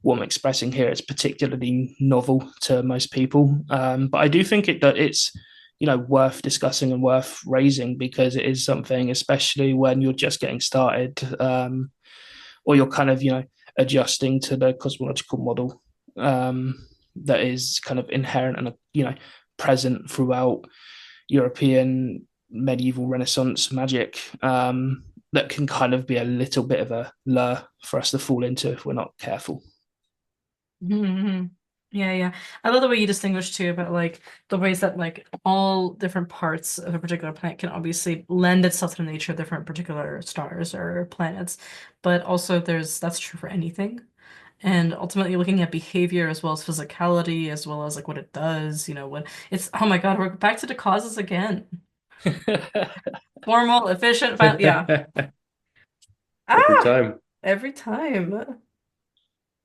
what I'm expressing here is particularly novel to most people, but I do think that it's worth discussing and worth raising because it is something, especially when you're just getting started, or you're kind of adjusting to the cosmological model that is kind of inherent and present throughout European medieval Renaissance magic, that can kind of be a little bit of a lure for us to fall into if we're not careful. hmm Yeah, yeah. I love the way you distinguish too about like the ways that like all different parts of a particular planet can obviously lend itself to the nature of different particular stars or planets, but also that's true for anything. And ultimately looking at behavior as well as physicality, as well as like what it does, when it's, oh my God, we're back to the causes again. Formal, efficient, yeah. Every Ah, time. every time.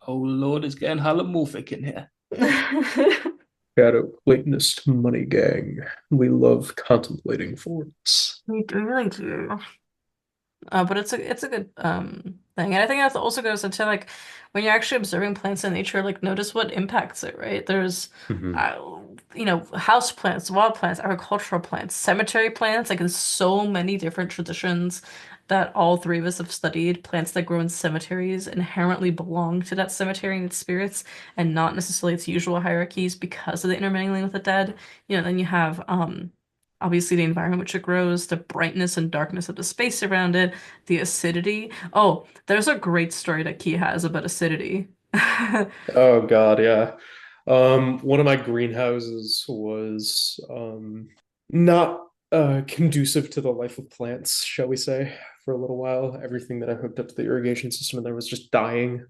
Oh Lord, it's getting holomorphic in here. Shadow Platonist money gang. We love contemplating forms. We really do. But it's a good thing. And I think that also goes into like when you're actually observing plants in nature, like notice what impacts it, right? There's Mhm. house plants, wild plants, agricultural plants, cemetery plants, like in so many different traditions that all three of us have studied. Plants that grow in cemeteries inherently belong to that cemetery and its spirits and not necessarily its usual hierarchies because of the intermingling with the dead. Then you have obviously the environment which it grows, the brightness and darkness of the space around it, the acidity. Oh, there's a great story that Key has about acidity. Oh God, yeah. One of my greenhouses was not conducive to the life of plants, shall we say, for a little while. Everything that I hooked up to the irrigation system in there was just dying.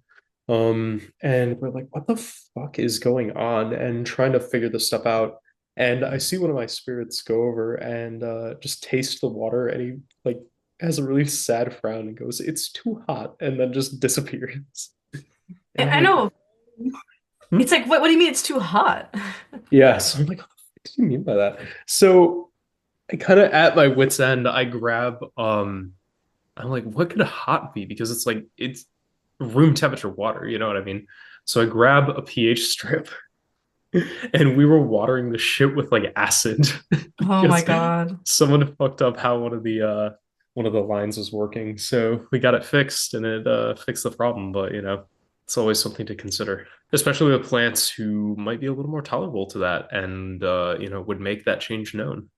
And we're like, what the fuck is going on? And trying to figure this stuff out. And I see one of my spirits go over and just taste the water, and he like has a really sad frown and goes, "It's too hot," and then just disappears. And I'm I like, know. hmm? It's like, what do you mean it's too hot? Yeah, so I'm like, what the fuck do you mean by that? So I kind of at my wit's end, I grab I'm like, what could hot be? Because it's like it's room temperature water, you know what I mean? So I grab a pH strip and we were watering the shit with like acid Oh my because God. someone fucked up how one of the lines was working. So we got it fixed and it fixed the problem, but it's always something to consider, especially with plants who might be a little more tolerable to that and would make that change known.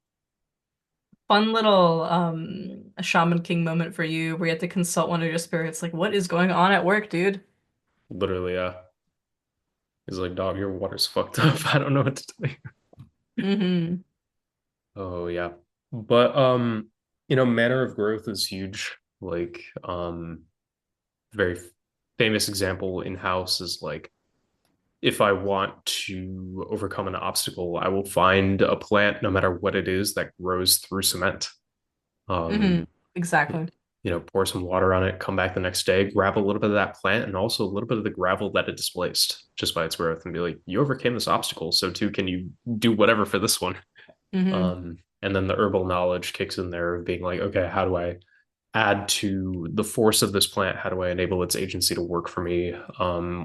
Fun little a Shaman King moment for you where you have to consult one of your spirits, like, what is going on at work, dude? Literally, he's like, dog, your water's fucked up. I don't know what to tell you. Mm-hmm. Oh yeah. But manner of growth is huge. Like, very famous example in house is like if I want to overcome an obstacle, I will find a plant, no matter what it is, that grows through cement. Um, Mm-hmm. Exactly. pour some water on it, come back the next day, grab a little bit of that plant and also a little bit of the gravel that it displaced just by its growth and be like, you overcame this obstacle, so too can you do whatever for this one. Mm-hmm. And then the herbal knowledge kicks in there of being like, okay, how do I add to the force of this plant? How do I enable its agency to work for me?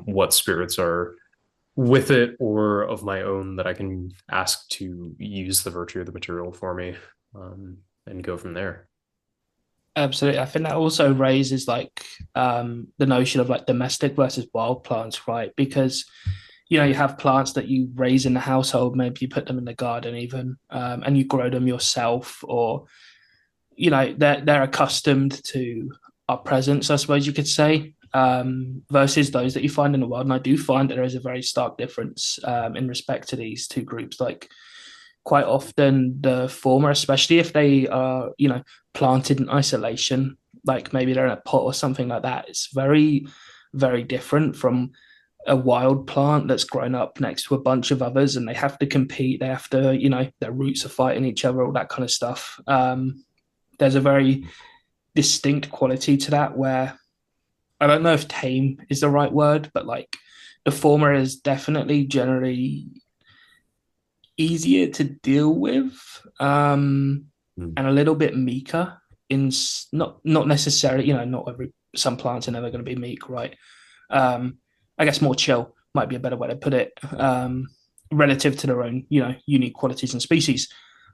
What spirits are with it or of my own that I can ask to use the virtue of the material for me, and go from there. Absolutely. I think that also raises like the notion of like domestic versus wild plants, right? Because you have plants that you raise in the household, maybe you put them in the garden even, and you grow them yourself, or they're accustomed to our presence, I suppose you could say, versus those that you find in the wild. And I do find that there is a very stark difference in respect to these two groups. Like quite often the former, especially if they are, planted in isolation, like maybe they're in a pot or something like that, it's very, very different from a wild plant that's grown up next to a bunch of others and they have to compete. They have to, their roots are fighting each other, all that kind of stuff. There's a very distinct quality to that where I don't know if tame is the right word, but like the former is definitely generally easier to deal with, Mm. and a little bit meeker. not necessarily, not every some plants are never going to be meek, right? I guess more chill might be a better way to put it, relative to their own, unique qualities and species.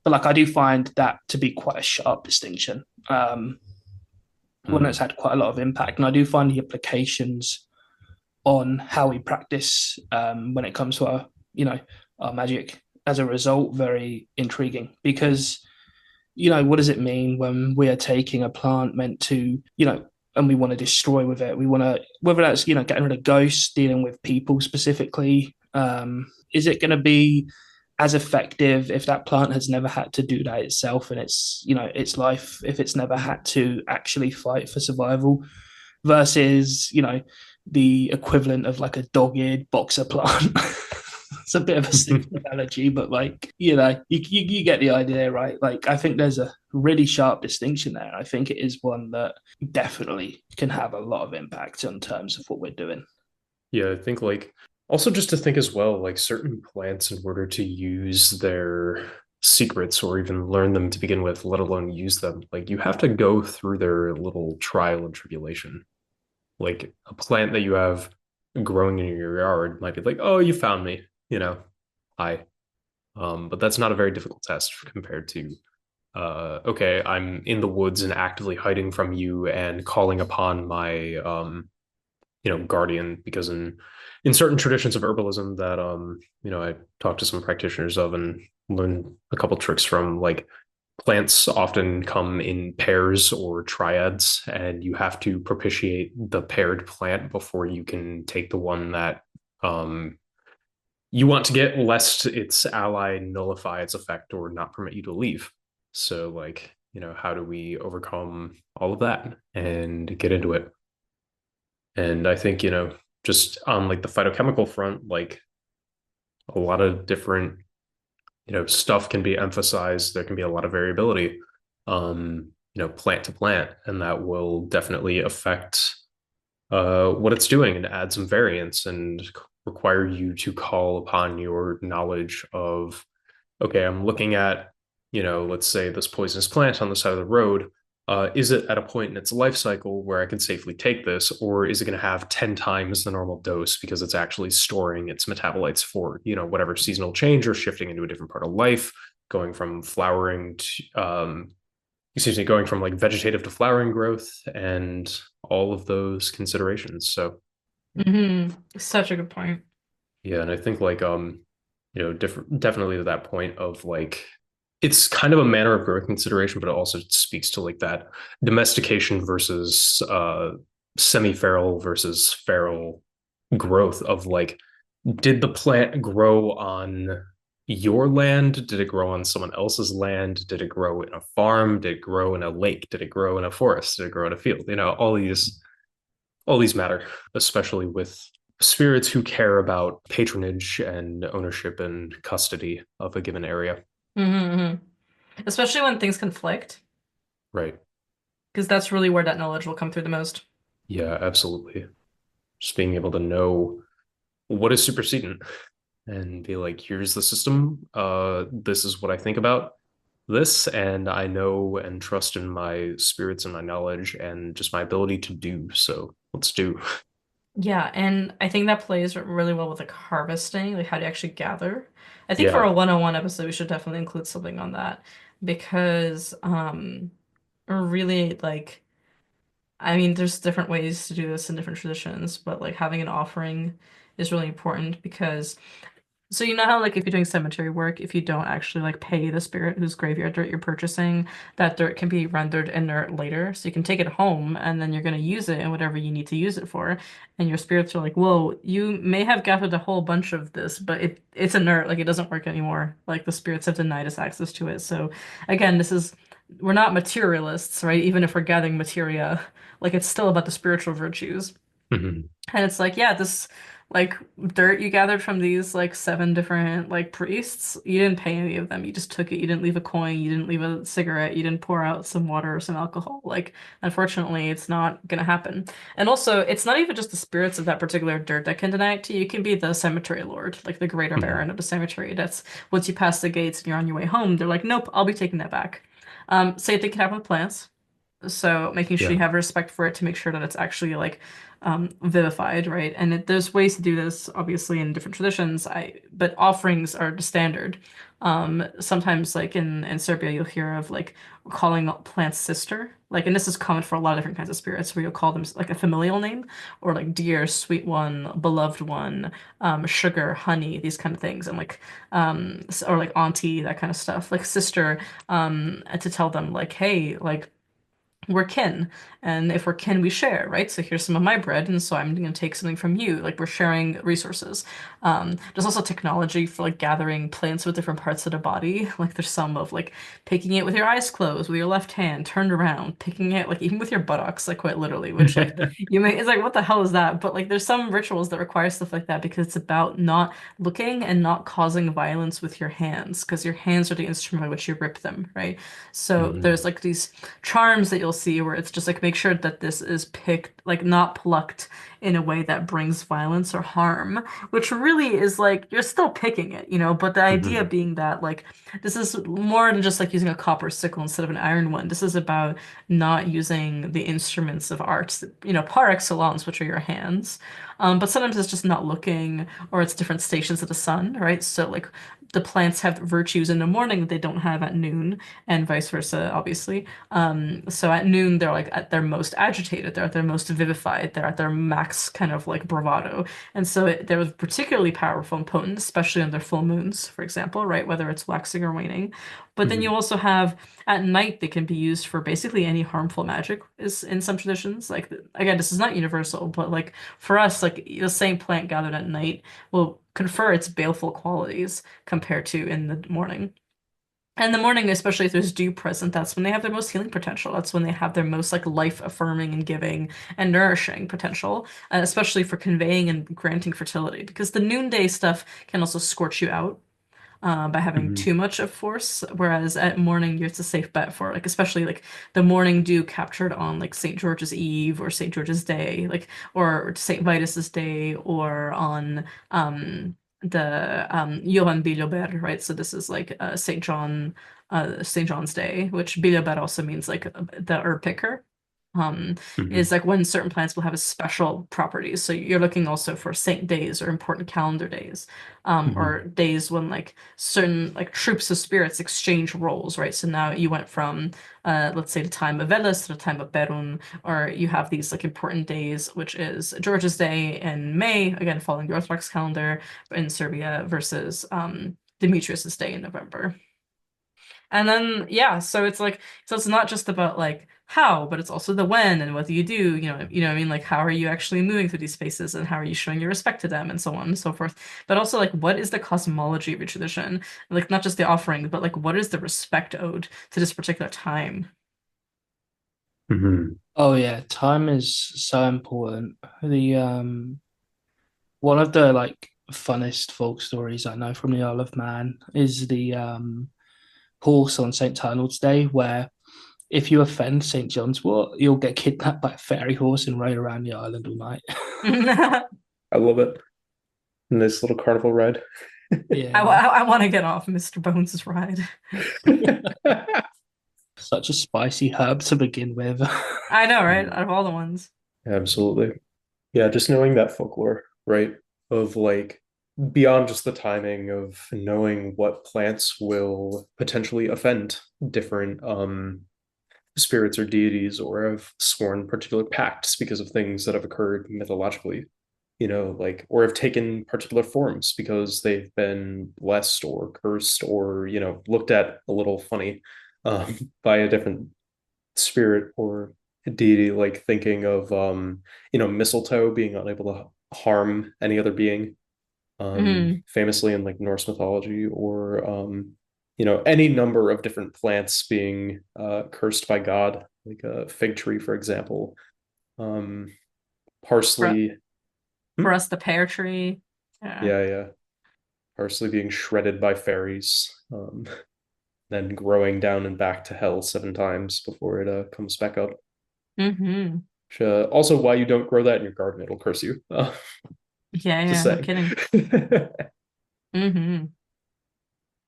But like I do find that to be quite a sharp distinction. One that's had quite a lot of impact, and I do find the implications on how we practice when it comes to our magic as a result very intriguing because what does it mean when we are taking a plant meant to and we want to destroy with it, we want to, whether that's getting rid of ghosts, dealing with people specifically, is it going to be as effective if that plant has never had to do that itself in its life, if it's never had to actually fight for survival versus the equivalent of like a dog-eared boxer plant. It's a bit of a stupid analogy, but like you get the idea, right? Like I think there's a really sharp distinction there. I think it is one that definitely can have a lot of impact in terms of what we're doing. Yeah, I think like also just to think as well, like certain plants, in order to use their secrets or even learn them to begin with, let alone use them, like you have to go through their little trial and tribulation. Like a plant that you have growing in your yard might be like, oh, you found me, hi. But that's not a very difficult test compared to okay, I'm in the woods and actively hiding from you and calling upon my guardian, because in certain traditions of herbalism that I talked to some practitioners of and learned a couple tricks from, like plants often come in pairs or triads, and you have to propitiate the paired plant before you can take the one that you want to get, lest its ally nullify its effect or not permit you to leave. So like, how do we overcome all of that and get into it? And I think, just on like the phytochemical front, like a lot of different, stuff can be emphasized. There can be a lot of variability, plant to plant, and that will definitely affect what it's doing and add some variance and require you to call upon your knowledge of, okay, I'm looking at, let's say this poisonous plant on the side of the road. Is it at a point in its life cycle where I can safely take this, or is it going to have 10 times the normal dose because it's actually storing its metabolites for, whatever seasonal change or shifting into a different part of life, going from flowering to, going from like vegetative to flowering growth and all of those considerations. So, Such a good point. yeah, and I think like, definitely to that point of like, it's kind of a manner of growth consideration, but it also speaks to like that domestication versus semi-feral versus feral growth of like, did the plant grow on your land? Did it grow on someone else's land? Did it grow in a farm? Did it grow in a lake? Did it grow in a forest? Did it grow in a field? All these matter, especially with spirits who care about patronage and ownership and custody of a given area. Mm-hmm. Especially when things conflict, Right. because that's really where that knowledge will come through the most. Yeah, absolutely. Just being able to know what is supersedent and be like, here's the system. This is what I think about this, and I know and trust in my spirits and my knowledge and just my ability to do. So let's do. Yeah, and I think that plays really well with like harvesting, like how do you actually gather? I think for Yeah. a 101 episode, we should definitely include something on that because really like I mean, there's different ways to do this in different traditions, but like having an offering is really important because so you know how like if you're doing cemetery work, if you don't actually like pay the spirit whose graveyard dirt you're purchasing, that dirt can be rendered inert later. So you can take it home and then you're gonna use it in whatever you need to use it for. And your spirits are like, whoa, you may have gathered a whole bunch of this, but it's inert, like it doesn't work anymore. Like the spirits have denied us access to it. So again, we're not materialists, right? Even if we're gathering materia, like it's still about the spiritual virtues. Mhm. And it's like, yeah, this like dirt you gathered from these like seven different like priests, you didn't pay any of them. You just took it. You didn't leave a coin. You didn't leave a cigarette. You didn't pour out some water or some alcohol. Like, unfortunately, it's not gonna happen. And also, it's not even just the spirits of that particular dirt that can deny it to you. You can be the cemetery lord, like the greater Mhm. baron of the cemetery. That's once you pass the gates and you're on your way home, they're like, nope, I'll be taking that back. Same thing can happen with plants. So making sure Yeah. you have respect for it to make sure that it's actually like vivified, right? And there's ways to do this, obviously, in different traditions. But offerings are the standard. Sometimes, like in Serbia, you'll hear of like calling plants sister, like, and this is common for a lot of different kinds of spirits, where you'll call them like a familial name, or like dear, sweet one, beloved one, sugar, honey, these kind of things, and like or like auntie, that kind of stuff, like sister, to tell them like, hey, like we're kin, and if we're kin we share, right? So here's some of my bread, and so I'm going to take something from you, like we're sharing resources. There's also technology for like gathering plants with different parts of the body, like there's some of like picking it with your eyes closed with your left hand turned around, picking it like even with your buttocks, like quite literally, which like you may, it's like what the hell is that? But like there's some rituals that require stuff like that because it's about not looking and not causing violence with your hands, because your hands are the instrument by which you rip them, right? So Mhm. there's like these charms that you'll see where it's just like make sure that this is picked, like not plucked in a way that brings violence or harm, which really is like you're still picking it, but the idea Mhm. being that like this is more than just like using a copper sickle instead of an iron one. This is about not using the instruments of art, par excellence, which are your hands. But sometimes it's just not looking, or it's different stations of the sun, right? So like the plants have virtues in the morning that they don't have at noon, and vice versa, obviously. So at noon, they're like at their most agitated, they're at their most vivified, they're at their max kind of like bravado. And so they're particularly powerful and potent, especially on their full moons, for example, right? Whether it's waxing or waning. But then you Mhm. also have at night, they can be used for basically any harmful magic is in some traditions. Like, again, this is not universal, but like for us, like the same plant gathered at night will confer its baleful qualities compared to in the morning. And the morning, especially if there's dew present, that's when they have their most healing potential. That's when they have their most like life affirming and giving and nourishing potential, especially for conveying and granting fertility. Because the noonday stuff can also scorch you out by having Mhm. too much of force, whereas at morning it's a safe bet for like especially like the morning dew captured on like St. George's Eve or St. George's Day, like or St. Vitus's Day, or on the Johann Bilober, right? So this is like St. John's Day, which Bilober also means like the herb picker. Um, is Mhm. like when certain plants will have a special properties. So you're looking also for saint days or important calendar days, Mhm. or days when like certain like troops of spirits exchange roles, right? So now you went from let's say the time of Veles to the time of Perun, or you have these like important days, which is George's Day in May, again following the Orthodox calendar in Serbia, versus Demetrius's Day in November. And then yeah, so it's like so it's not just about like how, but it's also the when and what do you do, what I mean, like how are you actually moving through these spaces and how are you showing your respect to them and so on and so forth. But also like what is the cosmology of your tradition? Like not just the offering, but like what is the respect owed to this particular time? Mhm. Oh yeah, time is so important. The one of the like funnest folk stories I know from the Isle of Man is the horse on St. Tynald's Day, where if you offend St. John's Wort, you'll get kidnapped by a fairy horse and ride around the island all night. I, I love it. Nice little carnival ride. Yeah, want to get off Mr. Bones' ride. such a spicy herb to begin with. I know, right? Mhm. Out of all the ones. Absolutely. Yeah, just knowing that folklore, right? Of like beyond just the timing of knowing what plants will potentially offend different spirits or deities or have sworn particular pacts because of things that have occurred mythologically, like or have taken particular forms because they've been blessed or cursed or, looked at a little funny um by a different spirit or deity, like thinking of mistletoe being unable to harm any other being, Mhm. famously in like Norse mythology, or any number of different plants being cursed by God, like a fig tree, for example, um For, parsley. for Hmm? us, the pear tree. Yeah. Yeah, yeah, parsley being shredded by fairies, then growing down and back to hell 7 times before it comes back up. Hmm. Which, also, why you don't grow that in your garden? It'll curse you. Yeah, Just yeah, no saying. kidding. Hmm.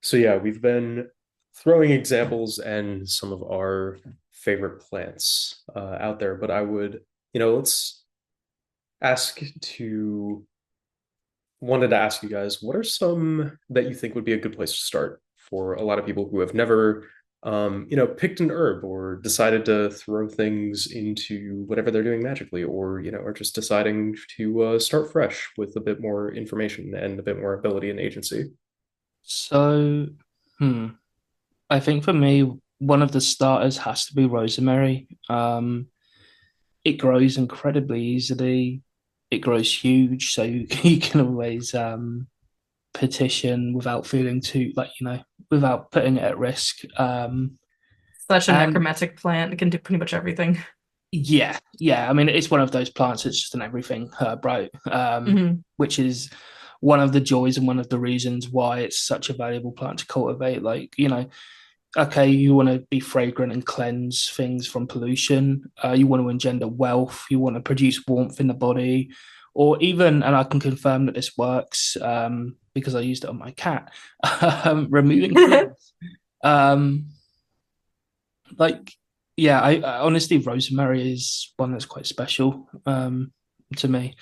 So yeah, we've been throwing examples and some of our favorite plants out there, but I would, let's ask to wanted to ask you guys, what are some that you think would be a good place to start for a lot of people who have never, picked an herb or decided to throw things into whatever they're doing magically, or, are just deciding to start fresh with a bit more information and a bit more ability and agency? So, hmm, I think for me, one of the starters has to be rosemary. It grows incredibly easily. It grows huge, so you can always petition without feeling too like without putting it at risk. Such a And necromantic plant. It can do pretty much everything. yeah, yeah. I mean, it's one of those plants. It's just an everything herb, right? Hmm. Which is one of the joys and one of the reasons why it's such a valuable plant to cultivate. Like, okay, you want to be fragrant and cleanse things from pollution. You want to engender wealth. You want to produce warmth in the body, or even, and I can confirm that this works because I used it on my cat, removing fleas. Um, like, yeah, I honestly, rosemary is one that's quite special to me.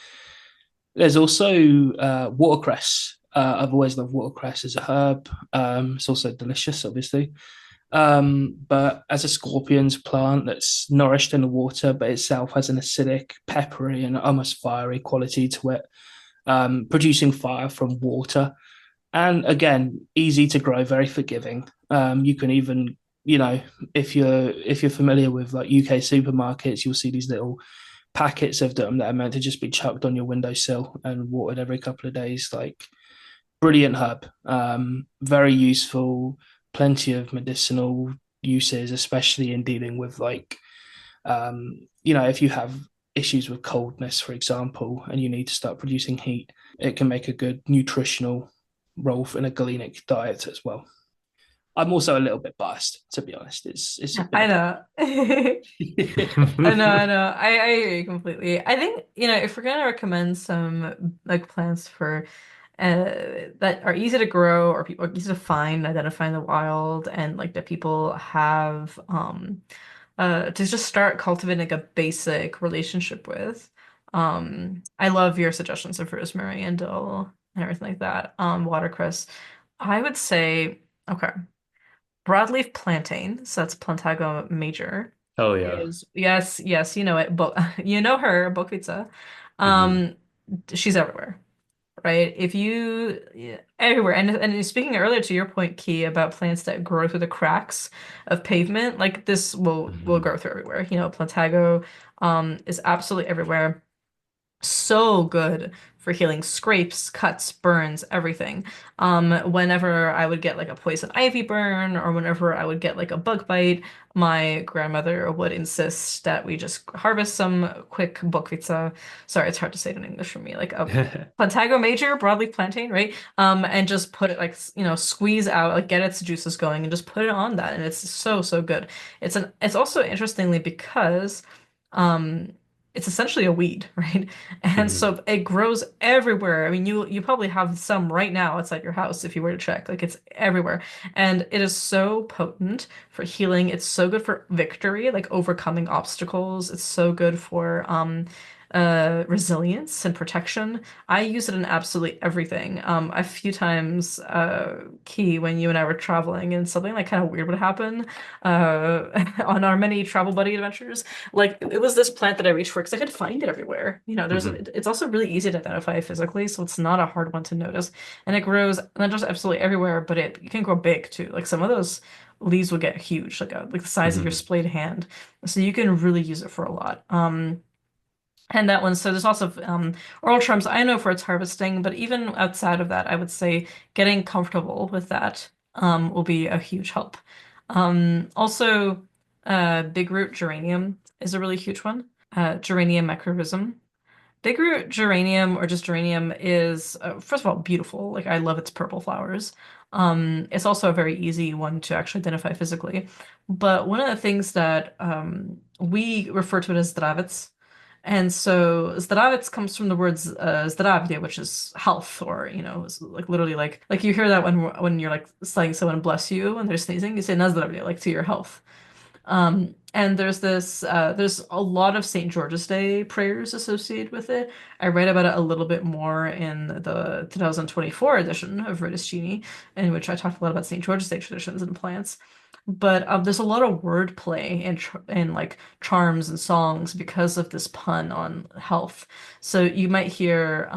There's also watercress. I've always loved watercress as a herb. It's also delicious, obviously. But as a scorpion's plant that's nourished in the water, but itself has an acidic, peppery, and almost fiery quality to it, producing fire from water. And again, easy to grow, very forgiving. You can even, if you're familiar with like UK supermarkets, you'll see these little packets of them that are meant to just be chucked on your windowsill and watered every couple of days. Like brilliant herb, very useful, plenty of medicinal uses, especially in dealing with like, if you have issues with coldness, for example, and you need to start producing heat, it can make a good nutritional role in a galenic diet as well. I'm also a little bit biased, to be honest. It's a I bit know. I know. I agree completely. I think, if we're gonna recommend some like plants for that are easy to grow or people easy to find, identify in the wild, and like that people have to just start cultivating like a basic relationship with. I love your suggestions of rosemary and dill and everything like that. Watercress. I would say, okay. Broadleaf plantain, so that's Plantago major, Oh yeah. is yes, yes, you know it, but you know her, Bokvitsa. Hmm. Um, she's everywhere, right? If you yeah, everywhere, and speaking earlier to your point, Key, about plants that grow through the cracks of pavement, like this will Hmm. grow through everywhere. Plantago, is absolutely everywhere. So good for healing scrapes, cuts, burns, everything. Whenever I would get like a poison ivy burn or whenever I would get like a bug bite, my grandmother would insist that we just harvest some quick bokvitsa. Sorry, it's hard to say it in English for me. Like a Plantago major, broadleaf plantain, right? And just put it like squeeze out, like get its juices going and just put it on that. And it's so, so good. It's also interestingly because um it's essentially a weed, right? And Hmm. so it grows everywhere. I mean, you probably have some right now outside your house if you were to check. Like it's everywhere. And it is so potent for healing. It's so good for victory, like overcoming obstacles. It's so good for resilience and protection. I use it in absolutely everything. A few times, Key, when you and I were traveling and something like kind of weird would happen on our many travel buddy adventures. Like it was this plant that I reached for because I could find it everywhere. Hmm. It's also really easy to identify physically, so it's not a hard one to notice. And it grows not just absolutely everywhere, but it can grow big too. Like some of those leaves will get huge, like the size of your Hmm. splayed hand. So you can really use it for a lot. And that one, so there's also oral charms. I know for its harvesting, but even outside of that, I would say getting comfortable with that will be a huge help. Also, big root geranium is a really huge one. Geranium mycorrhizum. Big root geranium or just geranium is, first of all, beautiful. Like I love its purple flowers. It's also a very easy one to actually identify physically. But one of the things that we refer to it as zdravits. And so zdravits comes from the words zdravie, which is health, or it's like literally like you hear that when you're like saying someone bless you when they're sneezing, you say na zdravie, like to your health. And there's a lot of St. George's Day prayers associated with it. I read about it a little bit more in the 2024 edition of Ritus Genie, in which I talked a lot about St. George's Day traditions and plants. But there's a lot of wordplay in like charms and songs because of this pun on health. So you might hear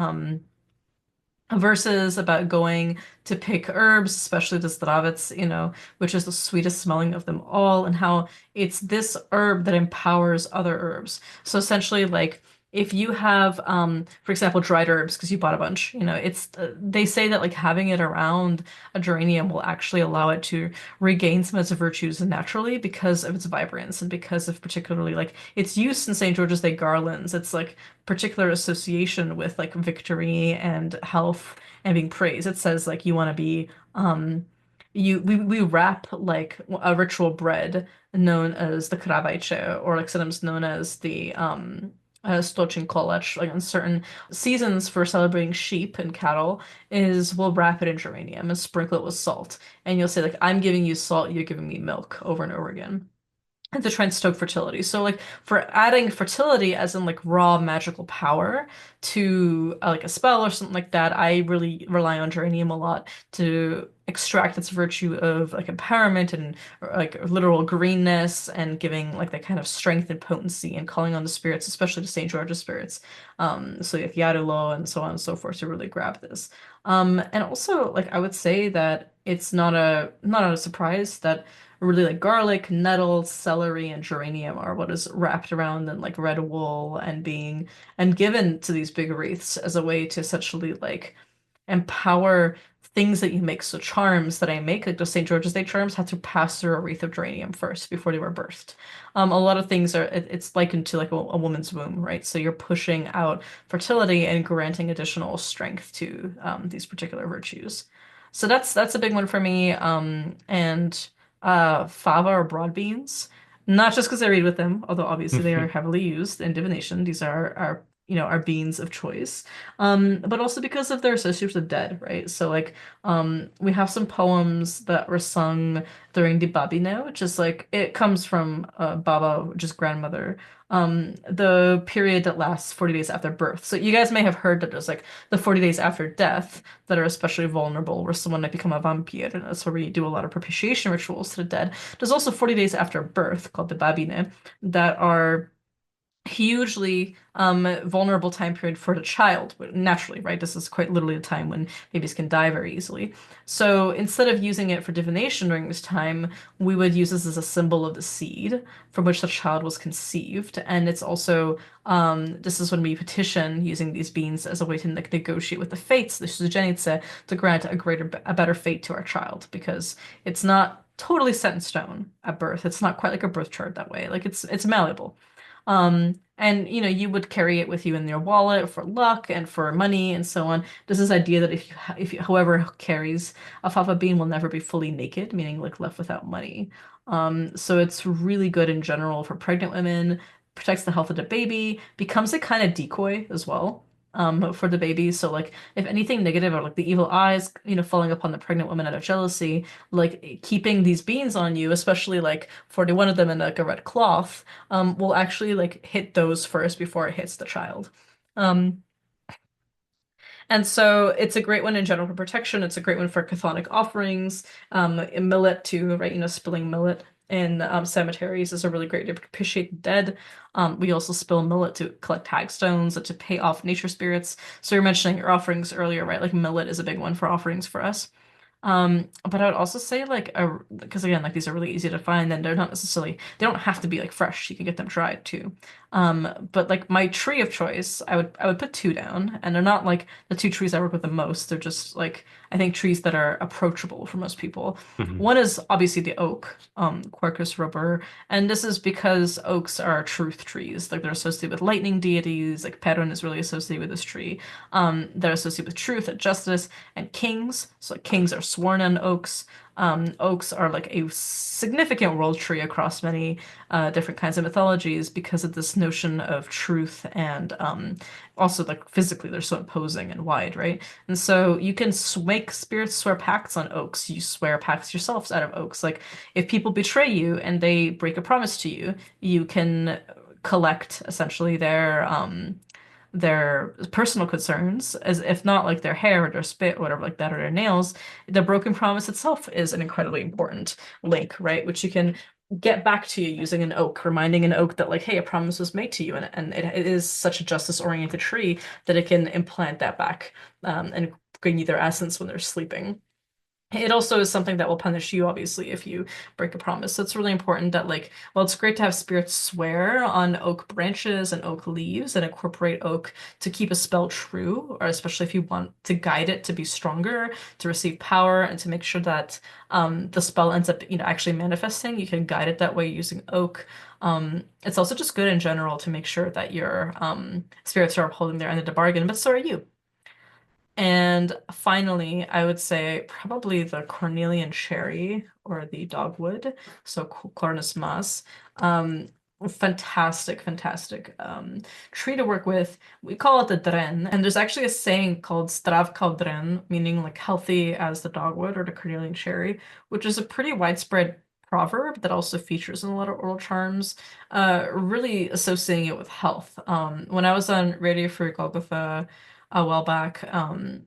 verses about going to pick herbs, especially the zdravets, which is the sweetest smelling of them all, and how it's this herb that empowers other herbs. So essentially, like if you have, for example, dried herbs because you bought a bunch, it's they say that like having it around a geranium will actually allow it to regain some of its virtues naturally because of its vibrance and because of particularly like its use in St. George's Day garlands. It's like particular association with like victory and health and being praised. It says like you want to be we wrap like a ritual bread known as the kravajče or like sometimes known as the stochin kolach, like in certain seasons for celebrating sheep and cattle, is we'll wrap it in geranium and sprinkle it with salt. And you'll say like I'm giving you salt, you're giving me milk over and over again and to try and stoke fertility. So like for adding fertility as in like raw magical power to like a spell or something like that, I really rely on geranium a lot to extract its virtue of like empowerment and like literal greenness and giving like that kind of strength and potency and calling on the spirits, especially to St. George's spirits. So like Yarulo and so on and so forth to really grab this. And also like I would say that it's not a surprise that really like garlic, nettle, celery, and geranium are what is wrapped around in like red wool and being and given to these big wreaths as a way to essentially like empower things that you make. So charms that I make, like the St. George's Day charms, had to pass through a wreath of geranium first before they were birthed. A lot of things it's likened to like a woman's womb, right? So you're pushing out fertility and granting additional strength to these particular virtues. So that's a big one for me. And fava or broad beans, not just because I read with them, although obviously they are heavily used in divination. These are our beans of choice, but also because of their associations with the dead, right? So like we have some poems that were sung during the Babine, which is like it comes from Baba, which is grandmother, the period that lasts 40 days after birth. So you guys may have heard that there's like the 40 days after death that are especially vulnerable, where someone might become a vampire, and that's where we do a lot of propitiation rituals to the dead. There's also 40 days after birth called the Babine that are hugely vulnerable time period for the child naturally, right? This is quite literally a time when babies can die very easily. So instead of using it for divination during this time, we would use this as a symbol of the seed from which the child was conceived. And it's also this is when we petition using these beans as a way to like negotiate with the fates, the Suzhenitsa, to grant a better fate to our child, because it's not totally set in stone at birth. It's not quite like a birth chart that way. Like it's malleable. And you would carry it with you in your wallet for luck and for money and so on. There's this idea that if you, whoever carries a fafa bean will never be fully naked, meaning like left without money. So it's really good in general for pregnant women, protects the health of the baby, becomes a kind of decoy as well. For the baby. So like if anything negative or like the evil eyes, falling upon the pregnant woman out of jealousy, like keeping these beans on you, especially like 41 of them in like a red cloth, will actually like hit those first before it hits the child. Um, and so it's a great one in general for protection. It's a great one for chthonic offerings. In millet too, right? Spilling millet in cemeteries is a really great way to propitiate the dead. We also spill millet to collect hagstones and to pay off nature spirits. So you're mentioning your offerings earlier, right? Like millet is a big one for offerings for us. But I would also say like because again, like these are really easy to find and they don't have to be like fresh. You can get them dried too. But like my tree of choice, I would put two down, and they're not like the two trees I work with the most. They're just like I think trees that are approachable for most people. One is obviously the oak, Quercus robur, and this is because oaks are truth trees. Like they're associated with lightning deities. Like Perun is really associated with this tree. They're associated with truth and justice and kings. So like, kings are sworn on oaks. Oaks are like a significant world tree across many different kinds of mythologies because of this notion of truth and also like physically they're so imposing and wide, right? And so you can make spirits swear pacts on oaks. You swear pacts yourselves out of oaks. Like if people betray you and they break a promise to you, you can collect essentially their personal concerns, as if not like their hair or their spit or whatever like that or their nails. The broken promise itself is an incredibly important link, right? Which you can get back to you using an oak, reminding an oak that like, hey, a promise was made to you, and it is such a justice-oriented tree that it can implant that back and bring you their essence when they're sleeping. It also is something that will punish you, obviously, if you break a promise. So it's really important that, like, well, it's great to have spirits swear on oak branches and oak leaves and incorporate oak to keep a spell true, or especially if you want to guide it to be stronger, to receive power, and to make sure that the spell ends up, actually manifesting. You can guide it that way using oak. It's also just good in general to make sure that your spirits are upholding their end of the bargain, but so are you. And finally, I would say probably the Cornelian cherry or the dogwood, so Cornus mas. Fantastic, fantastic tree to work with. We call it the dren, and there's actually a saying called Zdrav kao dren, meaning like healthy as the dogwood or the Cornelian cherry, which is a pretty widespread proverb that also features in a lot of oral charms, really associating it with health. When I was on Radio Free Golgotha a while back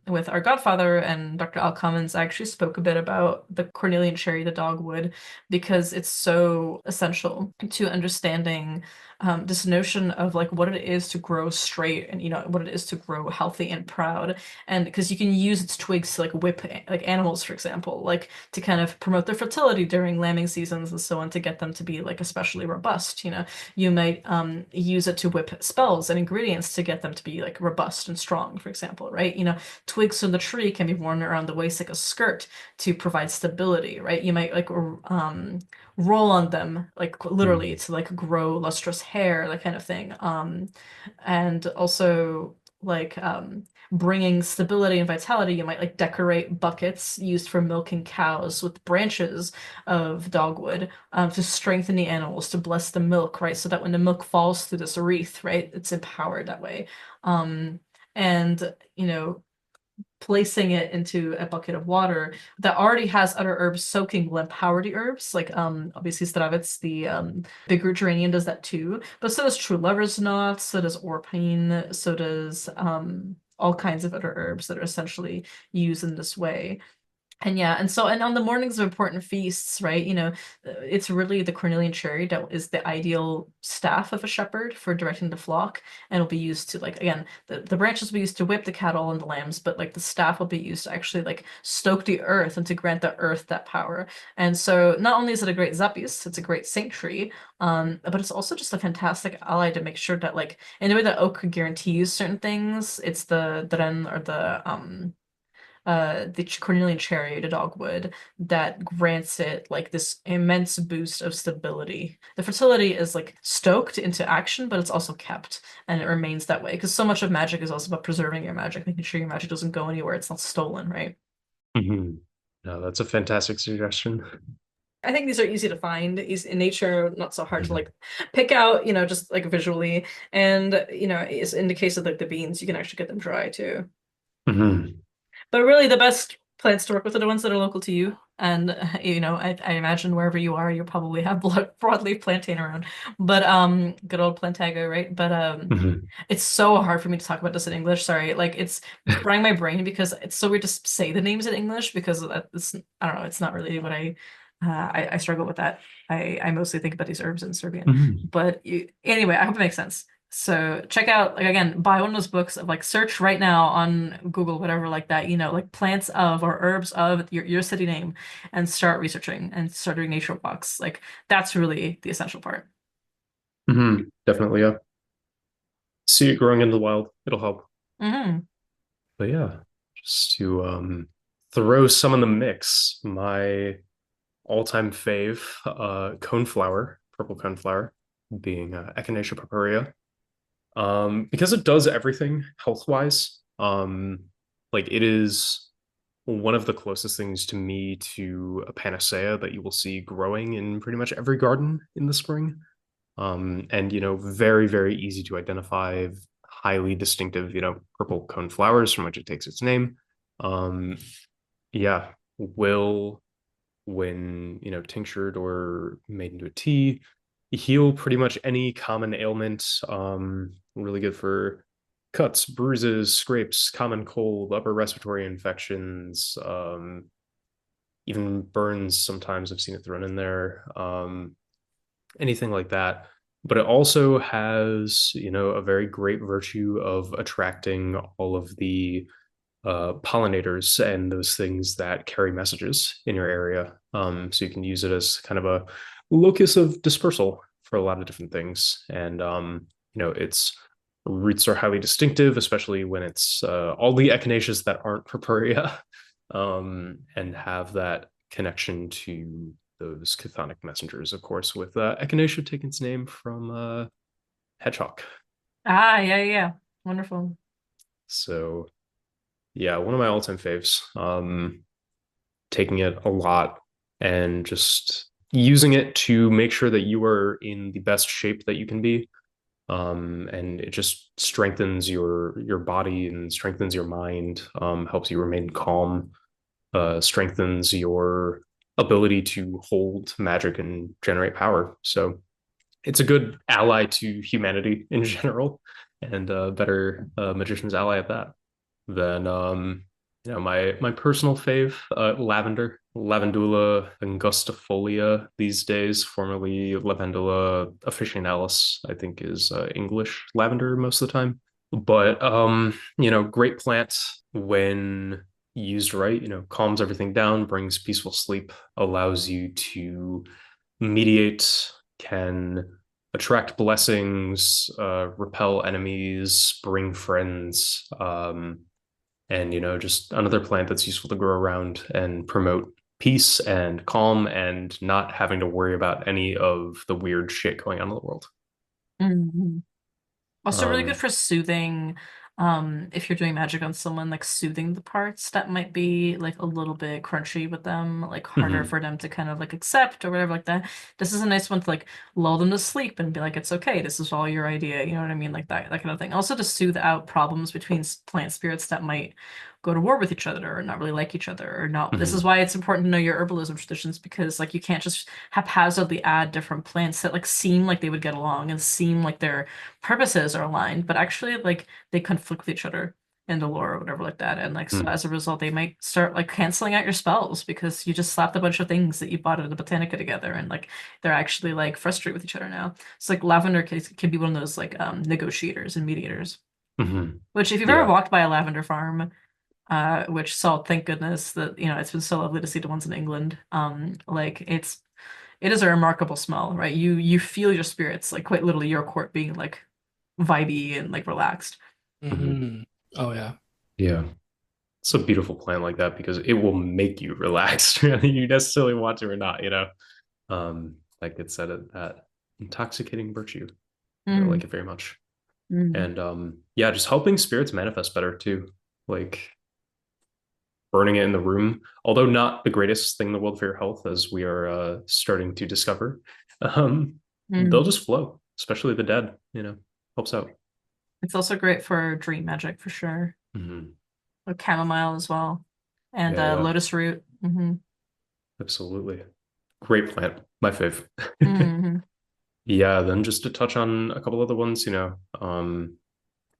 with our godfather and Dr. Al Cummins, I actually spoke a bit about the Cornelian cherry, the dogwood, because it's so essential to understanding this notion of like what it is to grow straight and what it is to grow healthy and proud. And because you can use its twigs to like whip like animals, for example, like to kind of promote their fertility during lambing seasons and so on to get them to be like especially robust. You might use it to whip spells and ingredients to get them to be like robust and strong, for example, right? Twigs from the tree can be worn around the waist like a skirt to provide stability, right? You might like roll on them like literally to like grow lustrous hair, that kind of thing. And also like bringing stability and vitality, you might like decorate buckets used for milking cows with branches of dogwood to strengthen the animals, to bless the milk, right? So that when the milk falls through this wreath, right, it's empowered that way. And placing it into a bucket of water that already has other herbs soaking will empower the herbs. Like obviously Stravitz, the big root geranium does that too. But so does true lover's knot, so does orpine, so does all kinds of other herbs that are essentially used in this way. And yeah, and on the mornings of important feasts, right? It's really the Cornelian cherry that is the ideal staff of a shepherd for directing the flock, and it'll be used to like again, the branches will be used to whip the cattle and the lambs, but like the staff will be used to actually like stoke the earth and to grant the earth that power. And so not only is it a great zapis, it's a great saint tree, but it's also just a fantastic ally to make sure that like in the way that oak guarantees certain things, it's the dren or the Cornelian cherry, the dogwood, that grants it like this immense boost of stability. The fertility is like stoked into action, but it's also kept and it remains that way because so much of magic is also about preserving your magic, making sure your magic doesn't go anywhere, it's not stolen, right? No, that's a fantastic suggestion. I think these are easy to find, easy in nature, not so hard to like pick out, just like visually. And it's in the case of like the beans, you can actually get them dry too. But really, the best plants to work with are the ones that are local to you. And I imagine wherever you are, you probably have broadleaf plantain around. But good old Plantago, right? But it's so hard for me to talk about this in English. Sorry, like it's frying my brain because it's so weird to say the names in English because it's I don't know. It's not really what I struggle with that. I mostly think about these herbs in Serbian. But anyway, I hope it makes sense. So check out, like again, buy one of those books of like search right now on Google, whatever like that, like plants of or herbs of your city name and start researching and start doing nature walks. Like that's really the essential part. Definitely, yeah. See it growing in the wild. It'll help. But yeah, just to throw some in the mix, my all-time fave, coneflower, purple coneflower, being Echinacea purpurea. Because it does everything health-wise. Like it is one of the closest things to me to a panacea that you will see growing in pretty much every garden in the spring. And very, very easy to identify, highly distinctive, purple cone flowers from which it takes its name. Um, yeah, will, when tinctured or made into a tea, heal pretty much any common ailment. Really good for cuts, bruises, scrapes, common cold, upper respiratory infections, even burns. Sometimes I've seen it thrown in there. Anything like that. But it also has, a very great virtue of attracting all of the pollinators and those things that carry messages in your area. So you can use it as kind of a locus of dispersal for a lot of different things. And its roots are highly distinctive, especially when it's all the echinaceas that aren't purpurea, and have that connection to those chthonic messengers, of course, with echinacea taking its name from hedgehog. Ah, yeah, yeah. Wonderful. So yeah, one of my all-time faves. Taking it a lot and just using it to make sure that you are in the best shape that you can be. And it just strengthens your body and strengthens your mind, helps you remain calm, strengthens your ability to hold magic and generate power. So it's a good ally to humanity in general, and a better magician's ally at that. Then my personal fave, lavender, Lavandula angustifolia these days, formerly Lavandula officinalis, I think is English lavender most of the time. But great plant when used right, calms everything down, brings peaceful sleep, allows you to mediate, can attract blessings, repel enemies, bring friends, and just another plant that's useful to grow around and promote peace and calm and not having to worry about any of the weird shit going on in the world. Mhm. Also really good Um, for soothing, if you're doing magic on someone, like soothing the parts that might be like a little bit crunchy with them, like harder mhm, for them to kind of like accept or whatever like that. This is a nice one to like lull them to sleep and be like, it's okay, this is all your idea, you know what I mean? Like that kind of thing. Also to soothe out problems between plant spirits that might go to war with each other or not really like each other or not. This is mhm, why it's important to know your herbalism traditions because like you can't just haphazardly add different plants that like seem like they would get along and seem like they're purposes are aligned, but actually like they conflict with each other in the lore or whatever like that. And like so mhm. as a result, they might start like canceling out your spells because you just slapped a bunch of things that you bought at the Botanica together and like they're actually like frustrated with each other now. So like lavender can be one of those like negotiators and mediators. Mhm. Which if you've ever Yeah. walked by a lavender farm, which saw thank goodness that it's been so lovely to see the ones in England. Like it is a remarkable smell, right? You feel your spirits, like quite literally your court being like vibey and like relaxed. Mhm. Mhm. Oh yeah. Yeah. It's a beautiful plant like that because it will make you relaxed, whether you necessarily want to or not. Like it said, that intoxicating virtue. I like Mm, it very much. mm. And yeah, just helping spirits manifest better too. Like burning it in the room, although not the greatest thing in the world for your health, as we are starting to discover. They'll Mm. just flow, especially the dead, helps out. It's also great for dream magic for sure. Mhm. Like chamomile as well. And Yeah, yeah, lotus root. Hmm. absolutely. Great plant, my fave. Hmm. Yeah, then just to touch on a couple other ones,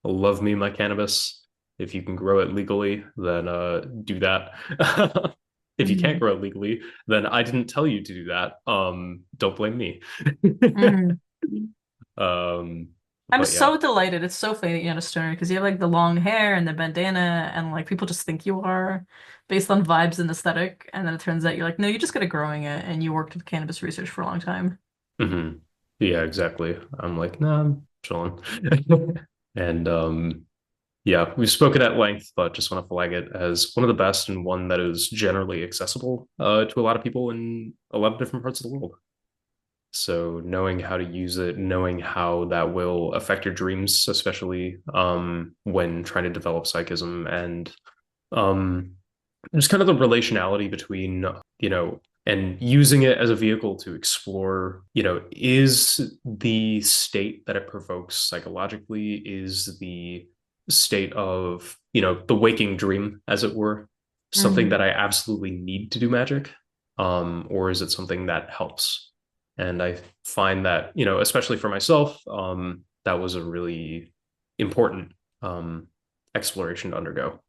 love me my cannabis. If you can grow it legally, then do that. If you can't Hmm. grow it legally, then I didn't tell you to do that. Don't blame me. Hmm. Um, I'm but yeah. so delighted. It's so funny that you're not a stoner because you have like the long hair and the bandana and like people just think you are based on vibes and aesthetic. And then it turns out you're like, no, you just got it growing it and you worked with cannabis research for a long time. Mhm. Yeah, exactly. I'm like, nah, I'm chilling. And yeah, we've spoken at length, but just want to flag it as one of the best and one that is generally accessible to a lot of people in a lot of different parts of the world. So knowing how to use it, knowing how that will affect your dreams, especially when trying to develop psychism and um, just kind of the relationality between, and using it as a vehicle to explore, is the state that it provokes psychologically, is the state of, the waking dream, as it were, something Hmm. that I absolutely need to do magic, or is it something that helps? And I find that, especially for myself, that was a really important um, exploration to undergo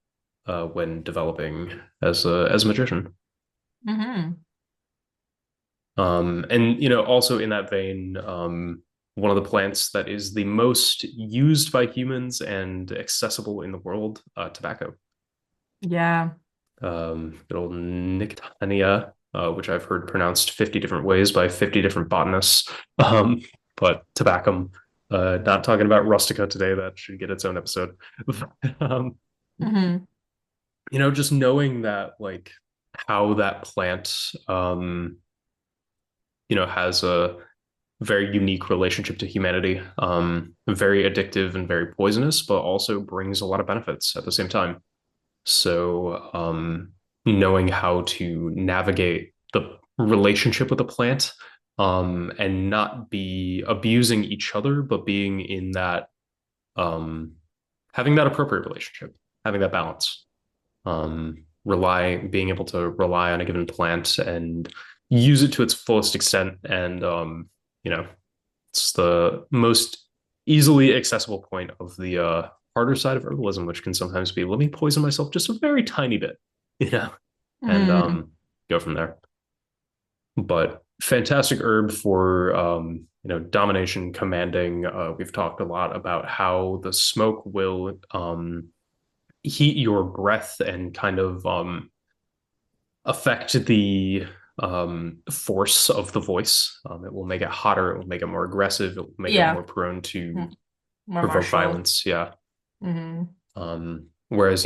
when developing as a magician. Hmm. And also in that vein, one of the plants that is the most used by humans and accessible in the world, tobacco. Yeah. Good old Nicotiana, which I've heard pronounced 50 different ways by 50 different botanists. But tobacco. Not talking about rustica today. That should get its own episode. um, Hmm. just knowing that, like, how that plant has a very unique relationship to humanity, very addictive and very poisonous, but also brings a lot of benefits at the same time. So knowing how to navigate the relationship with the plant, and not be abusing each other, but being in that, um, having that appropriate relationship, having that balance, being able to rely on a given plant and use it to its fullest extent. And you know, it's the most easily accessible point of the harder side of herbalism, which can sometimes be, let me poison myself just a very tiny bit, you know, and Hmm. go from there. But fantastic herb for domination, commanding. We've talked a lot about how the smoke will heat your breath and kind of affect the force of the voice. It will make it hotter. It will make it more aggressive. It will make it Yeah. more prone to More provoke martial. violence. Yeah. Hmm. Whereas,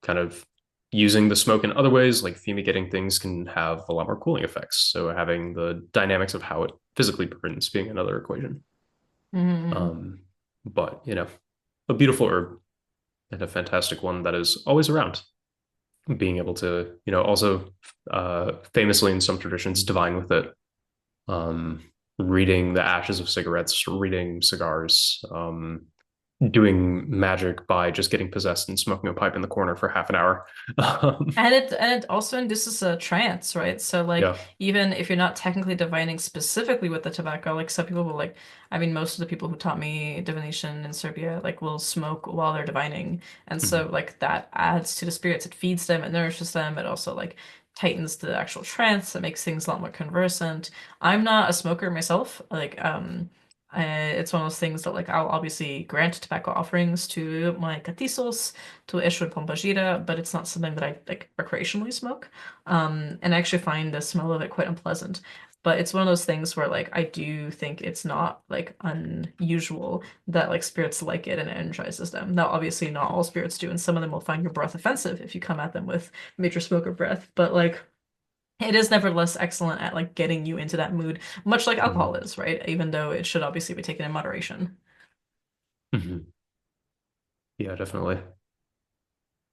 kind of using the smoke in other ways, like fumigating things, can have a lot more cooling effects. So having the dynamics of how it physically burns being another equation. Hmm. Um, but, a beautiful herb and a fantastic one that is always around. Being able to, also famously in some traditions, divine with it, um, reading the ashes of cigarettes, reading cigars, doing magic by just getting possessed and smoking a pipe in the corner for half an hour. And it also induces a trance, right? So like Yeah. even if you're not technically divining specifically with the tobacco, like some people will like I mean most of the people who taught me divination in Serbia like will smoke while they're divining. And so Mhm. like that adds to the spirits. It feeds them, it nourishes them, it also like tightens the actual trance, it makes things a lot more conversant. I'm not a smoker myself. It's one of those things that like I'll obviously grant tobacco offerings to my catissos to Eshu Pombagira, but it's not something that I like recreationally smoke. And I actually find the smell of it quite unpleasant. But it's one of those things where like I do think it's not like unusual that like spirits like it and it energizes them. Now, obviously not all spirits do, and some of them will find your breath offensive if you come at them with major smoker breath. But like it is nevertheless excellent at like getting you into that mood, much like alcohol Mhm. is, right? Even though it should obviously be taken in moderation. Mhm. Yeah, definitely.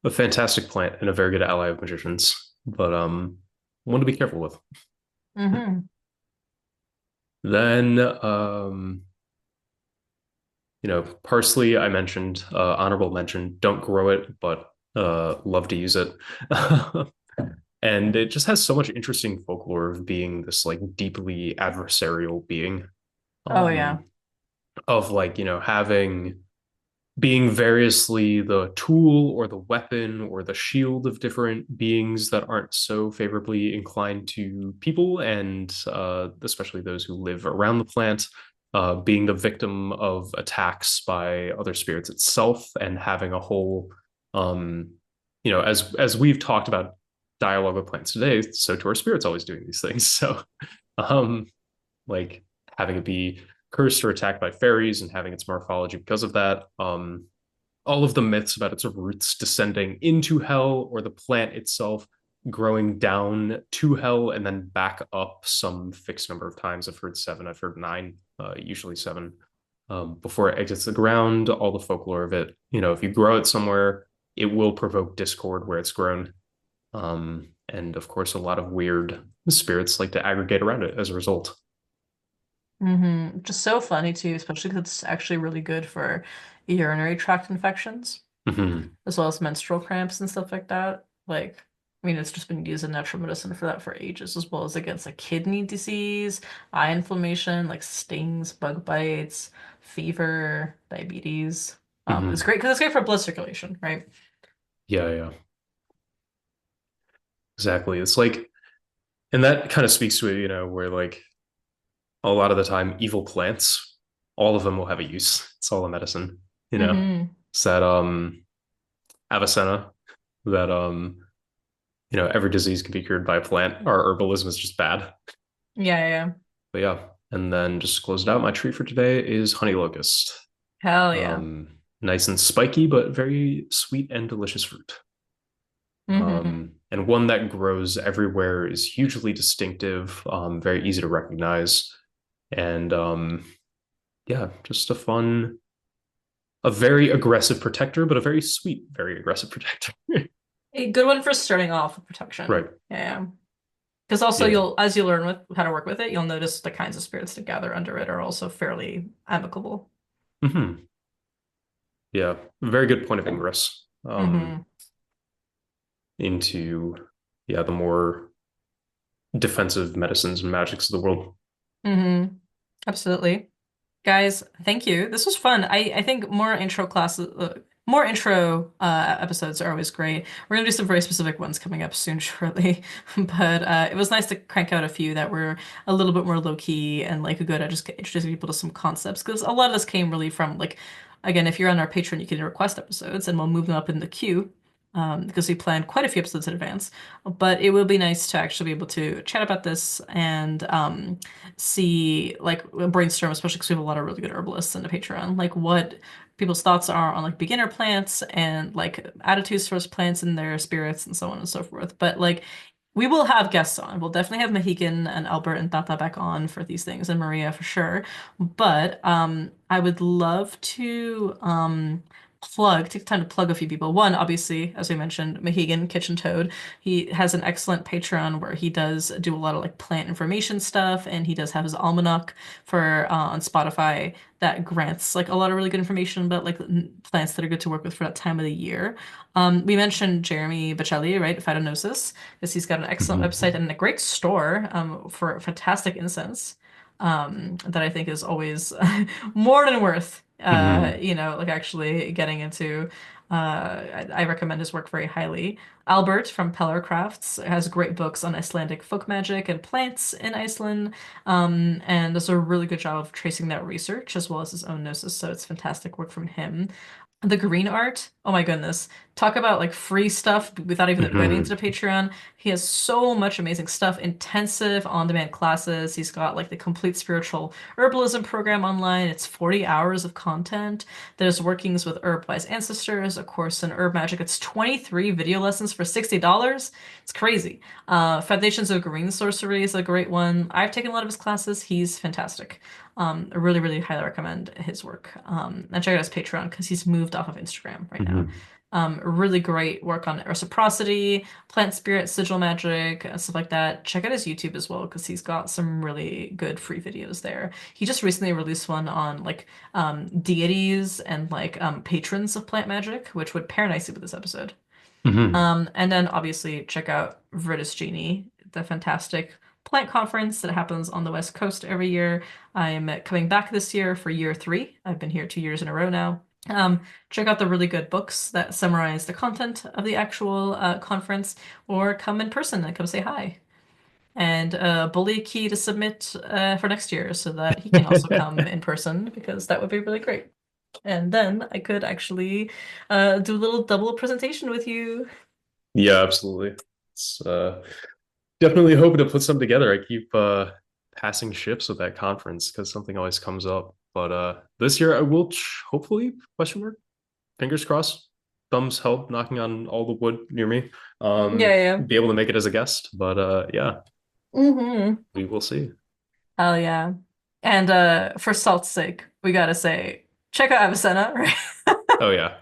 A fantastic plant and a very good ally of magicians, but one to be careful with. Hmm. Then parsley I mentioned, honorable mention, don't grow it, but love to use it. And it just has so much interesting folklore of being this like deeply adversarial being, Oh yeah. um, of like, having being variously the tool or the weapon or the shield of different beings that aren't so favorably inclined to people, and especially those who live around the plant, being the victim of attacks by other spirits itself, and having a whole, um, as we've talked about dialogue with plants today, so to our spirits always doing these things. So, um, like having it be cursed or attacked by fairies and having its morphology because of that. All of the myths about its roots descending into hell, or the plant itself growing down to hell and then back up some fixed number of times. I've heard seven, I've heard nine, usually seven, before it exits the ground. All the folklore of it, if you grow it somewhere, it will provoke discord where it's grown. And of course, a lot of weird spirits like to aggregate around it as a result. Just so funny too, especially because it's actually really good for urinary tract infections, Hmm. as well as menstrual cramps and stuff like that. Like, I mean, it's just been used in natural medicine for that for ages, as well as against like kidney disease, eye inflammation, like stings, bug bites, fever, diabetes. It's Hmm. great because it's great for blood circulation, right? Yeah, yeah, exactly. It's like, and that kind of speaks to it, where like a lot of the time, evil plants, all of them will have a use. It's all a medicine, you know. Mm-hmm. It's that Avicenna that every disease can be cured by a plant. Our herbalism is just bad. Yeah, yeah, yeah. But yeah, and then just to close it out, my treat for today is honey locust. Hell yeah. Nice and spiky, but very sweet and delicious fruit. Mm-hmm. And one that grows everywhere, is hugely distinctive, very easy to recognize, and yeah, just a very aggressive protector, but a very sweet, very aggressive protector. A good one for starting off with protection. Right. Yeah. Because also Yeah. as you learn with how to work with it, you'll notice the kinds of spirits that gather under it are also fairly amicable. Hmm. Yeah. Very good point of ingress. Hmm. Into yeah, the more defensive medicines and magics of the world. Hmm. Absolutely. Guys, thank you. This was fun. I think more intro episodes are always great. We're gonna do some very specific ones coming up soon, shortly. But it was nice to crank out a few that were a little bit more low key and like good at just introducing people to some concepts. Because a lot of this came really from like, again, if you're on our Patreon, you can request episodes and we'll move them up in the queue. Because we planned quite a few episodes in advance, but it will be nice to actually be able to chat about this and see like brainstorm, especially because we have a lot of really good herbalists in the Patreon, like what people's thoughts are on like beginner plants and like attitudes towards plants and their spirits and so on and so forth. But like we will have guests on. We'll definitely have Mohican and Albert and Tata back on for these things and Maria for sure. But I would love to take time to plug a few people. One, obviously, as we mentioned, Mohegan Kitchen Toad. He has an excellent Patreon where he does do a lot of like plant information stuff, and he does have his almanac for on Spotify that grants like a lot of really good information about like plants that are good to work with for that time of the year. We mentioned Jeremy Bacelli, right? Phytonosis, because he's got an excellent Hmm. website and a great store for fantastic incense that I think is always more than worth Hmm. like actually getting into. I recommend his work very highly. Albert from Peller Crafts has great books on Icelandic folk magic and plants in Iceland, and does a really good job of tracing that research as well as his own gnosis. So it's fantastic work from him. The green art, oh my goodness. Talk about like free stuff without even going into the Hmm. Patreon. He has so much amazing stuff, intensive on-demand classes. He's got like the complete spiritual herbalism program online. It's 40 hours of content. There's workings with herb-wise ancestors, a course in herb magic. It's 23 video lessons for $60. It's crazy. Foundations of Green Sorcery is a great one. I've taken a lot of his classes. He's fantastic. I really, really highly recommend his work. And check out his Patreon because he's moved off of Instagram right now. Hmm. Really great work on reciprocity, plant spirit, sigil magic, and stuff like that. Check out his YouTube as well because he's got some really good free videos there. He just recently released one on like deities and like patrons of plant magic, which would pair nicely with this episode. Hmm. And then obviously check out Virtus Genie, the fantastic plant conference that happens on the West Coast every year. I'm coming back this year for year three. I've been here 2 years in a row now. Check out the really good books that summarize the content of the actual conference, or come in person and come say hi. And bully Key to submit for next year so that he can also come in person because that would be really great. And then I could actually do a little double presentation with you. Yeah, absolutely. It's definitely hoping to put something together. I keep passing ships with that conference because something always comes up. But this year I will hopefully, question mark, fingers crossed, thumbs help knocking on all the wood near me. Yeah, yeah. Be able to make it as a guest. But yeah, Mm-hmm. we will see. Hell yeah. And for salt's sake, we gotta say, check out Avicenna, right? Oh yeah.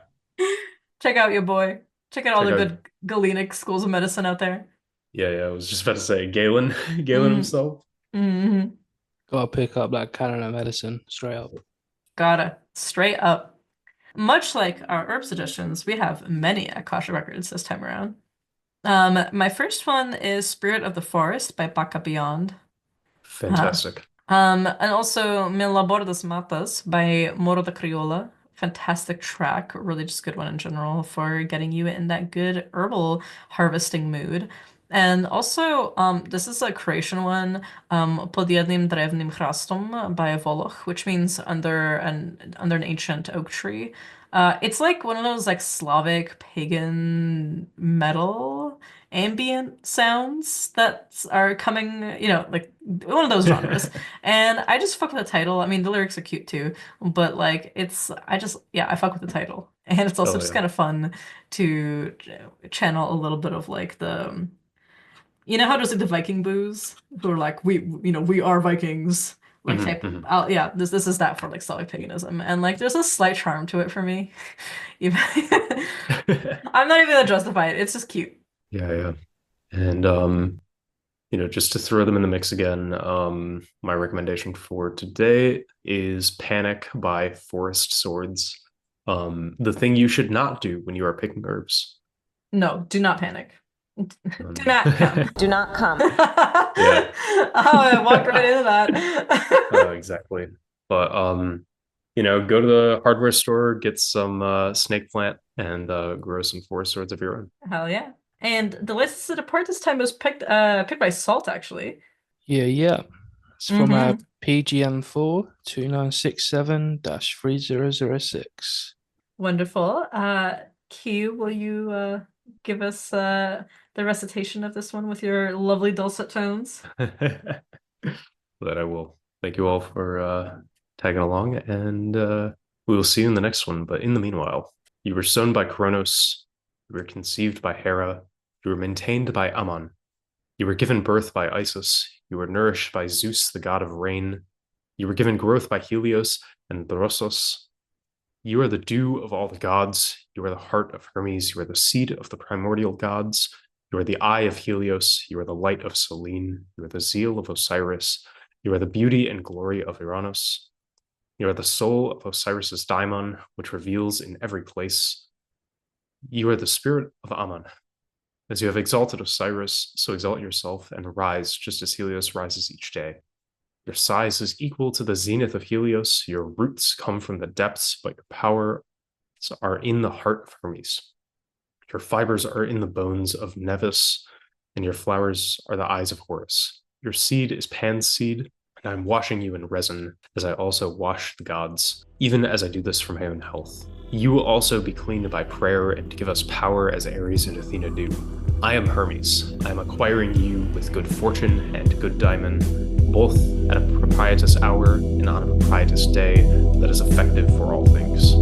Check out your boy. Check out all Check the out good Galenic schools of medicine out there. yeah, I was just about to say Galen, Galen Mm, himself. hmm Gotta pick up that Canada medicine straight up. Gotta. Straight up. Much like our herb suggestions, we have many Akasha records this time around. My first one is Spirit of the Forest by Baka Beyond. Uh, Fantastic. and also Mi Labor das Matas by Moro da Criolla. Fantastic track, really just good one in general for getting you in that good herbal harvesting mood. And also, this is a Croatian one, Pod jednim drevnim hrastom by Voloch, which means under an ancient oak tree. It's like one of those like Slavic pagan metal ambient sounds that are coming, like one of those genres. And I just fuck with the title. I mean, the lyrics are cute too, but like yeah, I fuck with the title. And it's also Oh just yeah. kind of fun to channel a little bit of like how there's like the Viking booze who are like, we are Vikings. Like Mhm, type, mhm. yeah, this is that for like Slavic paganism, and like there's a slight charm to it for me. Even I'm not even gonna justify it. It's just cute. Yeah, yeah. And just to throw them in the mix again, my recommendation for today is Panic by Forest Swords. The thing you should not do when you are picking herbs. No, do not panic. Do Um, not come. Do not come. Yeah. Oh, I walked right into that. exactly. But go to the hardware store, get some snake plant, and grow some forest swords of your own. Hell yeah. And the license to depart this time was picked by Salt, actually. Yeah. It's from Mhm. PGM4 2967-3006. Wonderful. Q, will you give us the recitation of this one with your lovely dulcet tones? That I will. Thank you all for tagging along, and we will see you in the next one. But in the meanwhile, you were sown by Kronos, you were conceived by Hera, you were maintained by Ammon, you were given birth by Isis, you were nourished by Zeus, the god of rain, you were given growth by Helios and Throsos. You are the dew of all the gods, you are the heart of Hermes, you are the seed of the primordial gods, you are the eye of Helios, you are the light of Selene, you are the zeal of Osiris, you are the beauty and glory of Uranus. You are the soul of Osiris's daimon, which reveals in every place. You are the spirit of Ammon. As you have exalted Osiris, so exalt yourself and rise just as Helios rises each day. Your size is equal to the zenith of Helios. Your roots come from the depths, but your powers are in the heart of Hermes. Your fibers are in the bones of Nevis, and your flowers are the eyes of Horus. Your seed is Pan's seed, and I'm washing you in resin, as I also wash the gods, even as I do this for my own health. You will also be cleaned by prayer and give us power as Ares and Athena do. I am Hermes. I am acquiring you with good fortune and good daimon, both at a propitious hour and on a propitious day that is effective for all things.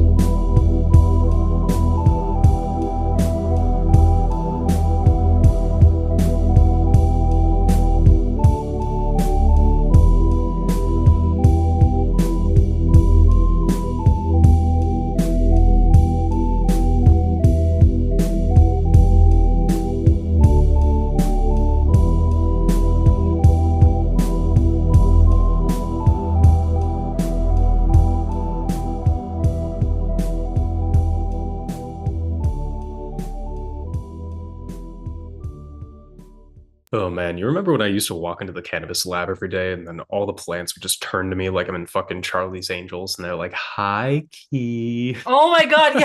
Oh man, you remember when I used to walk into the cannabis lab every day and then all the plants would just turn to me like I'm in fucking Charlie's Angels and they're like, "Hi, Key." Oh my God,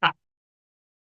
yeah.